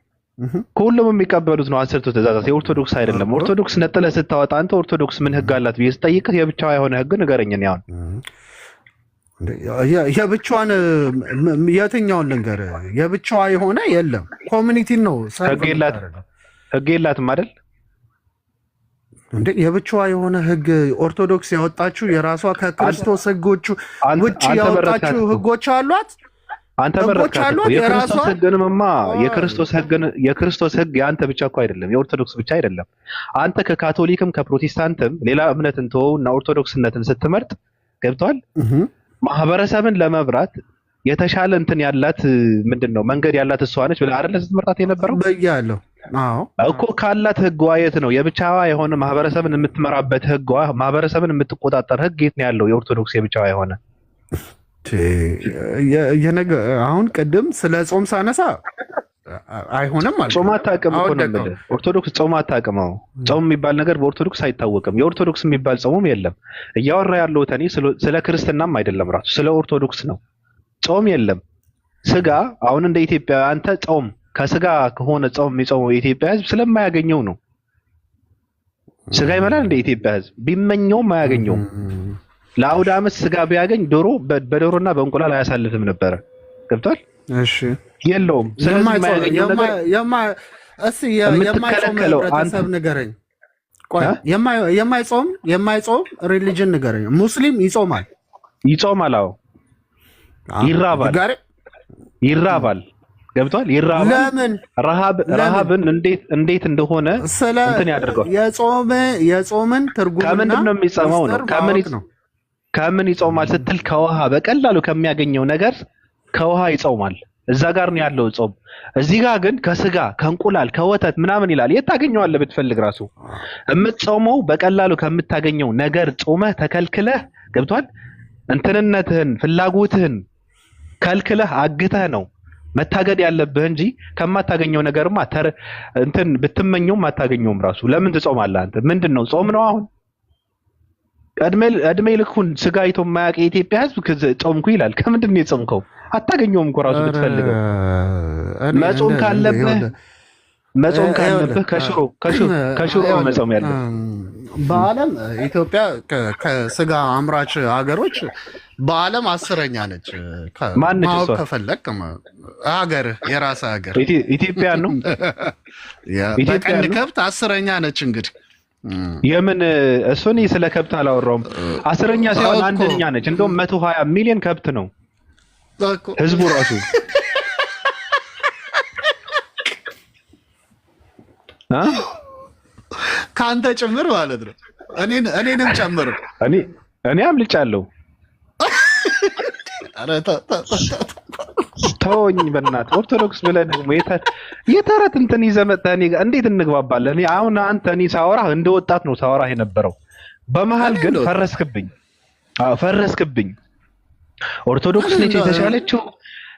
ሁሉም የሚቀበሉት ነው 10ቱ ትእዛዛት፣ የኦርቶዶክስ አይደለም። ኦርቶዶክስ ነጥለህ ስታወጣ አንተ ኦርቶዶክስ ምን ህግ አላት ብዬ ስጠይቅህ የብቻዋ የሆነ ህግ ንገረኝ። ነው የብቻዋን የትኛውን ልንገርህ? የብቻዋ የሆነ የለም። ኮሚኒቲ ነው ህግ የላትም አይደል እንዴ? የብቻዋ የሆነ ህግ ኦርቶዶክስ ያወጣችው የራሷ ከክርስቶስ ህጎቹ ውጭ ያወጣችው ህጎች አሏት። አንተ በረካት የክርስቶስ ህግንማ የክርስቶስ ህግ የአንተ ብቻ እኮ አይደለም፣ የኦርቶዶክስ ብቻ አይደለም። አንተ ከካቶሊክም ከፕሮቴስታንትም ሌላ እምነትን ተወውና ኦርቶዶክስነትን ስትመርጥ ገብቷል። ማህበረሰብን ለመብራት የተሻለ እንትን ያላት ምንድነው መንገድ ያላት እሷ ነች ብለህ አይደለ ስትመርጣት የነበረው በያለው? አዎ እኮ ካላት ህጓ የት ነው የብቻዋ የሆነ ማህበረሰብን የምትመራበት ህጓ፣ ማህበረሰብን የምትቆጣጠር ህግ የት ነው ያለው? የኦርቶዶክስ የብቻዋ የሆነ አሁን ቅድም ስለ ጾም ሳነሳ አይሆንም ማለት ጾም አታውቅም እኮ ነው የምልህ። ኦርቶዶክስ ጾም አታውቅም። ጾም የሚባል ነገር በኦርቶዶክስ አይታወቅም። የኦርቶዶክስ የሚባል ጾምም የለም። እያወራ ያለሁት እኔ ስለ ክርስትናም አይደለም፣ ራሱ ስለ ኦርቶዶክስ ነው። ጾም የለም። ስጋ አሁን እንደ ኢትዮጵያ አንተ ጾም ከስጋ ከሆነ ጾም የሚጾመው የኢትዮጵያ ህዝብ ስለማያገኘው ነው። ስጋ ይበላል እንደ ኢትዮጵያ ህዝብ ቢመኘውም አያገኘውም። ለአውደ ዓመት ስጋ ቢያገኝ በዶሮና በእንቁላል አያሳልፍም ነበረ። ገብቷል? እሺ የለውም። ስለዚህ የማያገኘው ነገር የማይጾም ህብረተሰብ ንገረኝ። ቆይ የማይጾም ሪሊጅን ንገረኝ። ሙስሊም ይጾማል? አዎ ይራባል። ገብቷል? ይራባል። ለምን? ረሃብን እንዴት እንደሆነ እንትን ያደርገዋል። የጾምን ትርጉም ከምንድን ነው የሚጾመው ነው? ከምን ይጾማል ስትል ከውሃ በቀላሉ ከሚያገኘው ነገር ከውሃ ይጾማል። እዛ ጋር ነው ያለው ጾም። እዚህ ጋር ግን ከስጋ ከእንቁላል ከወተት ምናምን ይላል። የት ታገኘዋለህ ብትፈልግ ራሱ? የምትጾመው በቀላሉ ከምታገኘው ነገር ጾመህ ተከልክለህ ገብቷል? እንትንነትህን ፍላጎትህን ከልክለህ አግተህ ነው መታገድ ያለብህ እንጂ ከማታገኘው ነገርማ እንትን ብትመኘውም አታገኘውም ራሱ። ለምን ትጾማለህ አንተ? ምንድነው ጾም ነው አሁን? እድሜ ልኩን ስጋ አይቶ የማያውቅ የኢትዮጵያ ህዝብ ጾምኩ ይላል። ከምንድን ነው የጾምከው? አታገኘውም እኮ ራሱ ብትፈልገው። መጾም ካለብህ መጾም ካለብህ ከሽሮ መጾም ያለብህ። በዓለም ኢትዮጵያ ከስጋ አምራች ሀገሮች በዓለም 10ኛ ነች። ማነች ማወቅ እሷ? ከፈለክ ሀገር የራስ ሀገር ኢትዮጵያ ነው። በቀንድ ከብት 10ኛ ነች። እንግዲህ የምን እሱ እኔ ስለ ከብት አላወራውም። 10ኛ ሳይሆን 1ኛ ነች። እንደውም 120 ሚሊዮን ከብት ነው ህዝቡ ራሱ። ከአንተ ጭምር ማለት ነው። እኔንም ጨምር። እኔ አምልጫለሁ። ተወኝ በእናትህ። ኦርቶዶክስ ብለህ ደግሞ የተረት እንትን ይዘህ መጥተህ እኔ ጋር እንዴት እንግባባለን? አሁን አንተ እኔ ሳወራህ እንደ ወጣት ነው ሳወራህ የነበረው። በመሀል ግን ፈረስክብኝ። ኦርቶዶክስ ነች የተሻለችው፣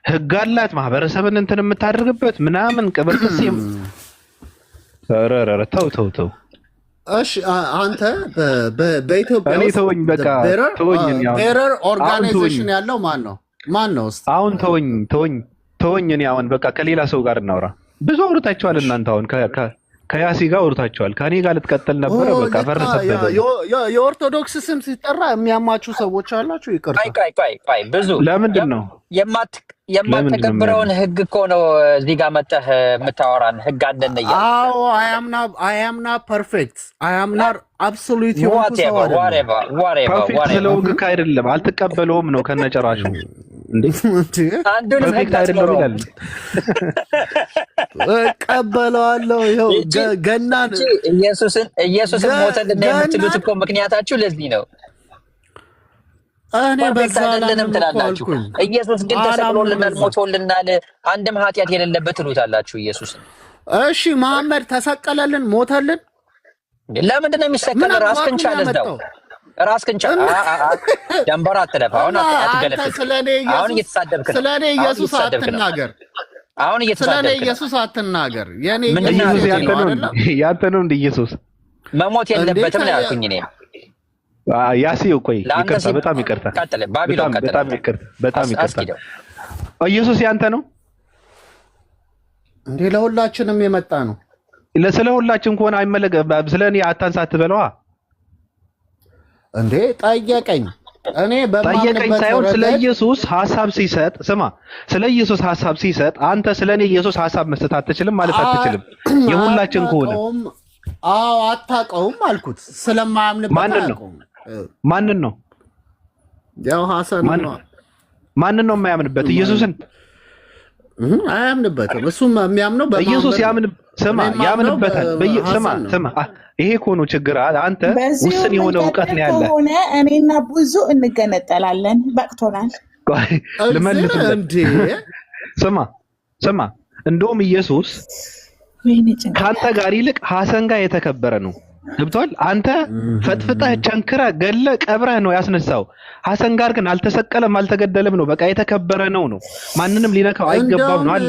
ህግ አላት፣ ማህበረሰብን እንትን የምታደርግበት ምናምን ቅብርጥሴም። ተው። እሺ አንተ በኢትዮጵያ እኔ ተወኝ፣ በቃ ተወኝ። ቤረር ኦርጋናይዜሽን ያለው ማን ነው? አሁን ተወኝ። እኔ አሁን በቃ ከሌላ ሰው ጋር እናውራ። ብዙ አውርታችኋል እናንተ። አሁን ከያሲ ጋር አውርታችኋል። ከኔ ጋር ልትቀጥል ነበረ። በቃ ፈረሰበት። የኦርቶዶክስ ስም ሲጠራ የሚያማችሁ ሰዎች አላችሁ። ይቅርታ። ቆይ ብዙ ለምንድን ነው የማትተገብረውን ህግ እኮ ነው እዚህ ጋር መጠህ የምታወራን። ህግ አለን እያልክ። አዎ አይ አም ናት ፐርፌክት አይ አም ናት አብሶሉት የሆንኩ ሰው አይደለም። ፐርፌክት ስለሆንክ አይደለም፣ አልተቀበለውም ነው ከነጨራሹ። እንዴ አንዱን ፐርፌክት አይደለም ይላል። እቀበለዋለሁ። ይኸው ገናን ኢየሱስን ሞተልን የምትሉት እኮ ምክንያታችሁ ለዚህ ነው። እኔ በዛ አይደለንም ትላላችሁ። ኢየሱስ ግን ተሰቅሎልናል፣ ሞቶልናል፣ አንድም ኃጢአት የሌለበት ትሉታላችሁ ኢየሱስን። እሺ መሐመድ ተሰቀለልን፣ ሞተልን። ለምንድን ነው የሚሰቀለው? ራስህን ቻል፣ እዛው ራስህን ቻል። ደንበር አትለፍ። አሁን አትገለፍጥ። አሁን እየተሳደብክ ነው። ስለኔ ኢየሱስ አትናገር። አሁን እየተሳደብክ ነው። ስለኔ ኢየሱስ አትናገር። የኔ ኢየሱስ ያንተ ነው እንደ ኢየሱስ መሞት የለበትም ነው ያልኩኝ እኔ። ያሲው ቆይ ይቅርታ፣ በጣም ይቅርታ፣ በጣም ይቅርታ። ኢየሱስ ያንተ ነው እንዴ? ለሁላችንም የመጣ ነው። ስለ ሁላችን ከሆነ አይመለከም። ስለ እኔ አታንሳ አትበለዋ እንዴ? ጠየቀኝ ሳይሆን ስለ ኢየሱስ ሐሳብ ሲሰጥ ስማ። ስለ ኢየሱስ ሐሳብ ሲሰጥ አንተ ስለ እኔ ኢየሱስ ሐሳብ መስጠት አትችልም ማለት አትችልም። የሁላችን ከሆነ አዎ አታውቀውም አልኩት። ስለማያምንበት ማንን ነው? ያው ሐሰን ነው። ማንን ነው የማያምንበት? ኢየሱስን አያምንበትም። እሱም የሚያምነው ኢየሱስ ያምንበታል። ስማ ይሄ እኮ ነው ችግር። አንተ ውስን የሆነ እውቀት ነው ያለ። እኔና ብዙ እንገነጠላለን። በቅቶናል። ልመልስልህ። ስማ እንደውም ኢየሱስ ከአንተ ጋር ይልቅ ሐሰን ጋር የተከበረ ነው። ገብቶሃል? አንተ ፈጥፍጠህ ቸንክረህ ገለህ ቀብረህ ነው ያስነሳው። ሐሰን ጋር ግን አልተሰቀለም፣ አልተገደለም ነው። በቃ የተከበረ ነው። ማንንም ሊነካው አይገባም ነው አለ።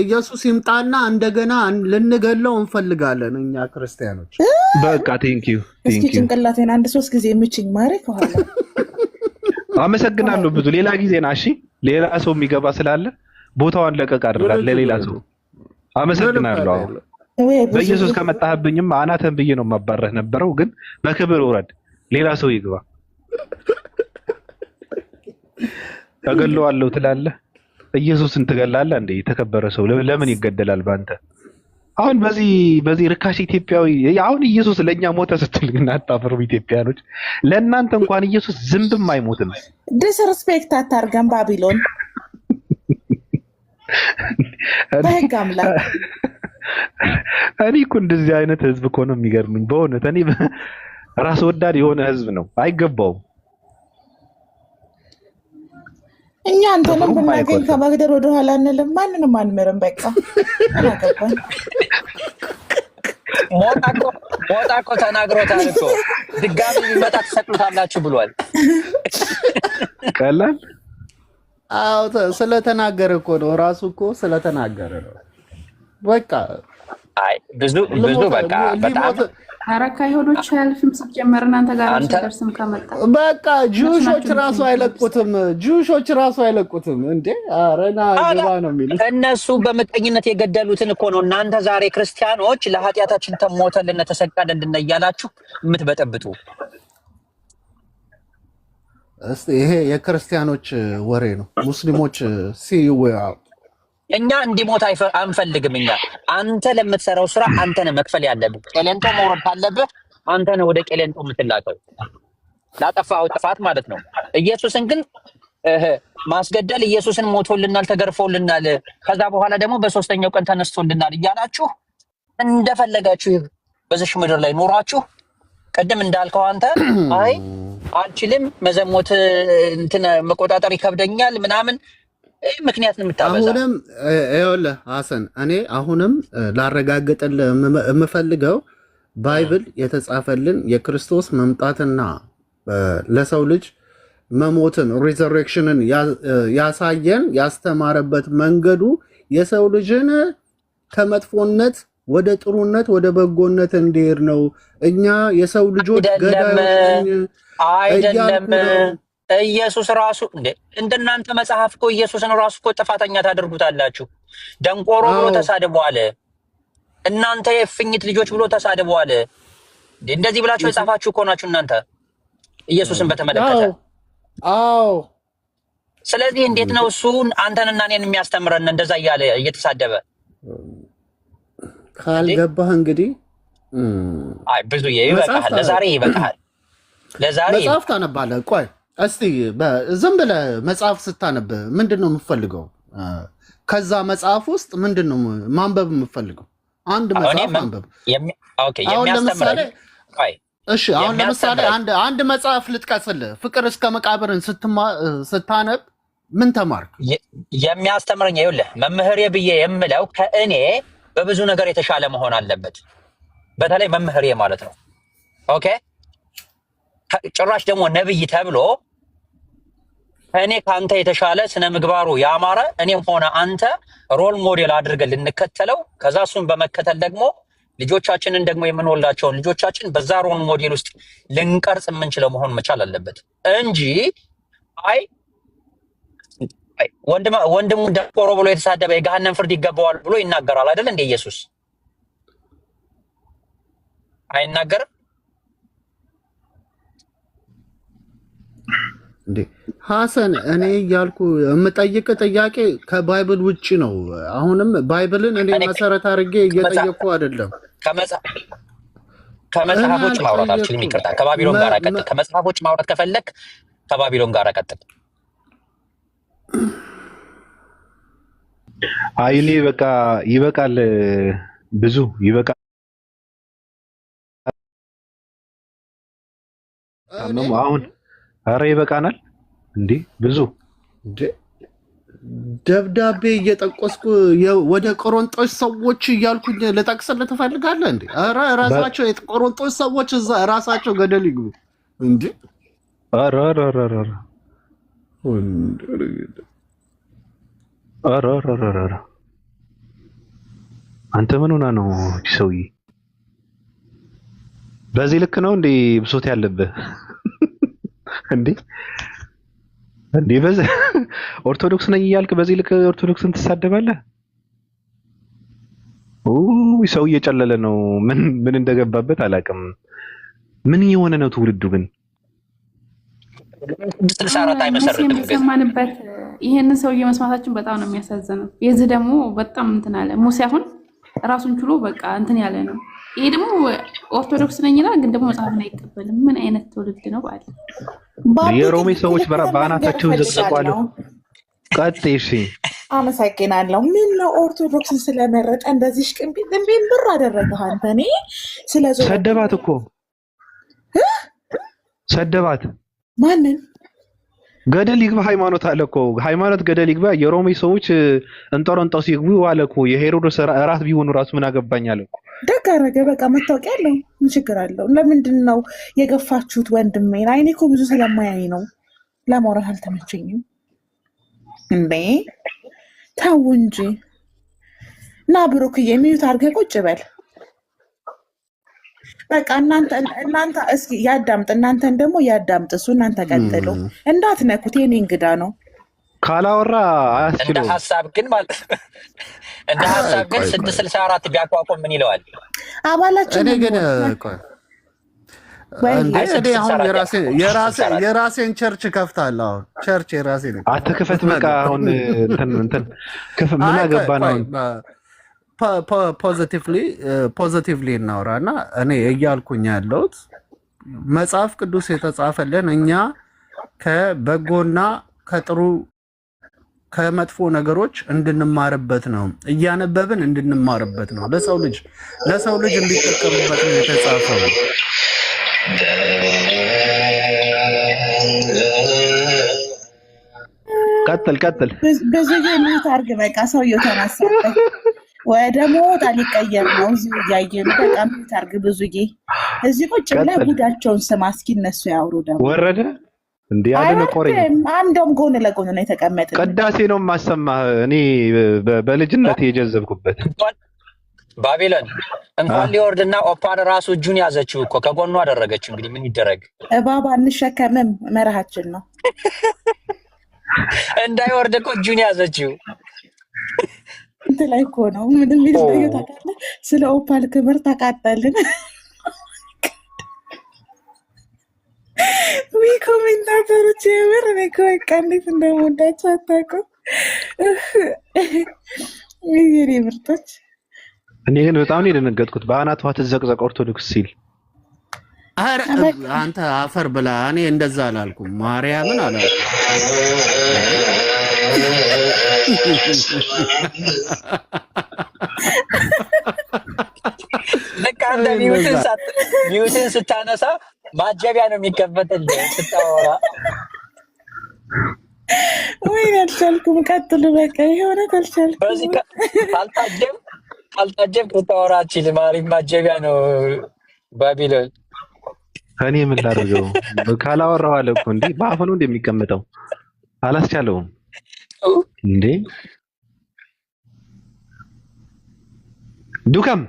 ኢየሱስ ይምጣና እንደገና ልንገለው እንፈልጋለን እኛ ክርስቲያኖች። በቃ ቴንኪዩ። እስኪ ጭንቅላቴን አንድ 3 ጊዜ የምችኝ ማሬ ከኋላ። አመሰግናለሁ። ብዙ ሌላ ጊዜ ና። እሺ ሌላ ሰው የሚገባ ስላለ ቦታዋን ለቀቅ አድርጋት ለሌላ ሰው። አመሰግናለሁ። በኢየሱስ ከመጣህብኝም አናተን ብዬ ነው ማባረህ ነበረው፣ ግን በክብር ውረድ፣ ሌላ ሰው ይግባ። ተገለዋለሁ ትላለህ፣ ኢየሱስን ትገላለህ እንዴ? የተከበረ ሰው ለምን ይገደላል ባንተ? አሁን በዚህ ርካሽ ኢትዮጵያዊ አሁን ኢየሱስ ለኛ ሞተ ስትል ግን አታፍሩም ኢትዮጵያኖች? ለእናንተ እንኳን ኢየሱስ ዝምብም አይሞትም። ዲስሪስፔክት አታርገን ባቢሎን። በህግ አምላክ እኔ እኮ እንደዚህ አይነት ህዝብ እኮ ነው የሚገርምኝ በእውነት። እኔ ራስ ወዳድ የሆነ ህዝብ ነው፣ አይገባውም። እኛ አንተንም ብናገኝ ከመግደል ወደኋላ አንልም፣ ማንንም አንምርም። በቃ አናገባን። ሞጣ እኮ ተናግሮታል እኮ ድጋሚ ቢመጣ ትሰቅሉታላችሁ ብሏል። ቀላል ስለተናገረ እኮ ነው፣ ራሱ እኮ ስለተናገረ ነው። በቃ አይ ብዙ በቃ በጣም ኧረ ከአይሁዶች አያልፍም ሲጀመር እናንተ ጋር ራሱ አንተ አይደርስም ከመጣ በቃ ጁሾች ራሱ አይለቁትም። ጁሾች ራሱ አይለቁትም እንዴ! ኧረ ና ግባ ነው የሚሉት። እነሱ በምቀኝነት የገደሉትን እኮ ነው እናንተ ዛሬ ክርስቲያኖች ለኃጢአታችን ተሞተልን ተሰቀለልን እያላችሁ የምትበጠብጡ። እስቲ ይሄ የክርስቲያኖች ወሬ ነው። ሙስሊሞች ሲወያው እኛ እንዲሞት አንፈልግም። እኛ አንተ ለምትሰራው ስራ አንተ ነህ መክፈል ያለብህ። ቄሌንጦ መውረድ ካለብህ አንተ ነህ ወደ ቄሌንጦ የምትላከው ላጠፋኸው ጥፋት ማለት ነው። ኢየሱስን ግን ማስገደል ኢየሱስን ሞቶልናል፣ ተገርፎልናል፣ ከዛ በኋላ ደግሞ በሶስተኛው ቀን ተነስቶልናል እያላችሁ እንደፈለጋችሁ በዚህ ምድር ላይ ኖራችሁ ቅድም እንዳልከው አንተ አይ አልችልም መዘሞት እንትን መቆጣጠር ይከብደኛል ምናምን ምክንያት ነው የምታበዛ። አሁንም ይኸውልህ ሐሰን እኔ አሁንም ላረጋግጥልህ የምፈልገው ባይብል የተጻፈልን የክርስቶስ መምጣትና ለሰው ልጅ መሞትን ሪዘሬክሽንን ያሳየን ያስተማረበት መንገዱ የሰው ልጅን ከመጥፎነት ወደ ጥሩነት ወደ በጎነት እንዲሄድ ነው። እኛ የሰው ልጆች ገዳዮች አይደለም። ኢየሱስ ራሱ እንደናንተ መጽሐፍ እኮ ኢየሱስን ራሱ እኮ ጥፋተኛ ታደርጉታላችሁ። ደንቆሮ ብሎ ተሳድቧል። እናንተ የፍኝት ልጆች ብሎ ተሳድቧል። እንደዚህ ብላችሁ የጻፋችሁ እኮ ናችሁ እናንተ ኢየሱስን በተመለከተ። አዎ። ስለዚህ እንዴት ነው እሱ አንተንና እኔን የሚያስተምረን እንደዛ እያለ እየተሳደበ? ካልገባህ እንግዲህ አይ ብዙ ይበቃሃል። ለዛሬ ይበቃሃል። ለዛሬ መጽሐፍ ታነባለህ። ቆይ እስቲ ዝም ብለህ መጽሐፍ ስታነብ ምንድን ነው የምትፈልገው? ከዛ መጽሐፍ ውስጥ ምንድን ነው ማንበብ የምትፈልገው? አንድ መጽሐፍ ማንበብ። አሁን ለምሳሌ አንድ መጽሐፍ ልጥቀስልህ። ፍቅር እስከ መቃብርን ስታነብ ምን ተማርክ? የሚያስተምረኝ ይኸውልህ መምህሬ ብዬ የምለው ከእኔ በብዙ ነገር የተሻለ መሆን አለበት። በተለይ መምህሬ ማለት ነው። ኦኬ ጭራሽ ደግሞ ነብይ ተብሎ እኔ ከአንተ የተሻለ ስነ ምግባሩ ያማረ እኔም ሆነ አንተ ሮል ሞዴል አድርገን ልንከተለው፣ ከዛ እሱን በመከተል ደግሞ ልጆቻችንን ደግሞ የምንወልዳቸውን ልጆቻችን በዛ ሮል ሞዴል ውስጥ ልንቀርጽ የምንችለው መሆን መቻል አለበት እንጂ ወንድሙ ደንቆሮ ብሎ የተሳደበ የገሃነም ፍርድ ይገባዋል ብሎ ይናገራል አይደል እንደ ኢየሱስ አይናገርም እንዴ? ሐሰን እኔ እያልኩ የምጠይቅ ጥያቄ ከባይብል ውጭ ነው። አሁንም ባይብልን እኔ መሰረት አድርጌ እየጠየቅኩ አይደለም። ከመጽሐፎች ማውራት አልችልም፣ ይቅርታ። ከባቢሎን ጋር ቀጥል። ከመጽሐፎች ማውራት ከፈለክ ከባቢሎን ጋር ቀጥል። አይ እኔ በቃ ይበቃል፣ ብዙ ይበቃል። አሁን ኧረ ይበቃናል እንዴ! ብዙ ደብዳቤ እየጠቆስኩ ወደ ቆሮንጦስ ሰዎች እያልኩኝ ልጠቅስልህ ትፈልጋለህ እንዴ? ኧረ ራሳቸው የቆሮንጦስ ሰዎች እዛ ራሳቸው ገደል ይግቡ እንዴ! ኧረ አንተ ምን ሆና ነው ሰውዬ? በዚህ ልክ ነው እንዴ ብሶት ያለብህ እንዴ? በዚህ ኦርቶዶክስ ነኝ እያልክ በዚህ ልክ ኦርቶዶክስን ትሳደባለህ? ሰው እየጨለለ ነው። ምን እንደገባበት አላውቅም። ምን የሆነ ነው ትውልዱ ግን? የሰማንበት ይሄንን ሰውዬ መስማታችን በጣም ነው የሚያሳዝነው። የዚህ ደግሞ በጣም እንትን አለ። ሙሴ አሁን ራሱን ችሎ በቃ እንትን ያለ ነው። ይሄ ደግሞ ኦርቶዶክስ ነኝ ይላል፣ ግን ደግሞ መጽሐፍን አይቀበልም። ምን አይነት ትውልድ ነው? የሮሜ ሰዎች በአናታቸው ዘቅዘቋል። ቀጥይ። እሺ አመሰግናለሁ። ምን ነው ኦርቶዶክስን ስለመረጠ እንደዚህ ሽቅንቢን ብር አደረገህ አንተ? እኔ ሰደባት እኮ ሰደባት። ማንን? ገደል ይግባ ሃይማኖት አለ እኮ። ሃይማኖት ገደል ይግባ። የሮሜ ሰዎች እንጦሮንጦስ ይግቡ አለ እኮ። የሄሮድስ ራት ቢሆኑ ራሱ ምን አገባኝ አለ እኮ። ደግ አደረገ። በቃ መታወቂያ አለው። ምን ችግር አለው? ለምንድን ነው የገፋችሁት ወንድሜን? አይኔ እኮ ብዙ ስለማያይ ነው። ለማውራት አልተመቸኝም እንዴ። ተው እንጂ እና ብሩክዬ ሚዩት አድርገህ ቁጭ በል። በቃ እናንተ እስኪ ያዳምጥ፣ እናንተን ደግሞ ያዳምጥ እሱ። እናንተ ቀጥሉ፣ እንዳትነኩት፣ የኔ እንግዳ ነው። ካላወራ እንደ አያስችለውም። ሀሳብ ግን ማለት እንደ ሀሳብ ግን 664 ቢያቋቁም ምን ይለዋል? አባላችን እኔ ግን ቆይ እንዴ እኔ አሁን የራሴን ቸርች ከፍታለሁ። አሁን ቸርች የራሴ ነው። አትክፈት በቃ። አሁን እንትን ምን አገባን አሁን። ፖዚቲቭሊ እናውራና እኔ እያልኩኝ ያለሁት መጽሐፍ ቅዱስ የተጻፈልን እኛ ከበጎና ከጥሩ ከመጥፎ ነገሮች እንድንማርበት ነው። እያነበብን እንድንማርበት ነው። ለሰው ልጅ እንዲጠቀምበት ነው የተጻፈው። ቀጥል። ብዙ የሚሉት አርግ በቃ ሰውየው ተነሳበት ወደ ሞት ሊቀየር ነው። እዚሁ እያየን በቃ ሚሉት አርግ። ብዙዬ እዚህ ቁጭ ብለህ ጉዳቸውን ስማ እስኪ፣ እነሱ ያውሩ። ደግሞ ወረደ እንዴ አደነቆረኝ። አንዱም ጎን ለጎን ነው የተቀመጠ። ቅዳሴ ነው የማሰማህ እኔ በልጅነት የጀዘብኩበት። ባቢሎን እንኳን ሊወርድና ኦፓል ራሱ እጁን ያዘችው እኮ ከጎኑ አደረገችው። እንግዲህ ምን ይደረግ? እባብ አንሸከምም መርሃችን ነው። እንዳይወርድ እኮ እጁን ያዘችው እንትን ላይ እኮ ነው። ምንም ይልበዩ ታውቃለህ። ስለ ኦፓል ክብር ታቃጠልን። ወይ ኮሜንታተሮች የምር እኔ እኮ በቃ እንዴት እንደምወዳቸው አታውቁም። የኔ ምርጦች እኔ ግን በጣም ነው የደነገጥኩት። በአናቷ ትዘቅዘቅ ኦርቶዶክስ ሲል አንተ አፈር ብላ። እኔ እንደዛ አላልኩም፣ ማርያምን አላልኩም። በቃ እንደ ሚውትን ስታነሳ ማጀቢያ ነው የሚከፈትልህ ስታወራ። ወይ አልቻልኩም። ቀጥሉ በቃ የሆነ አልቻልኩም። በዚህ ካልታጀብ ልታወራ አትችልም። አሪፍ ማጀቢያ ነው ባቢሎን። እኔ ምን ላድርገው? ካላወራው አለ እኮ እንዴ በአፉ ነው እንደሚቀመጠው። አላስቻለውም እንዴ ዱከም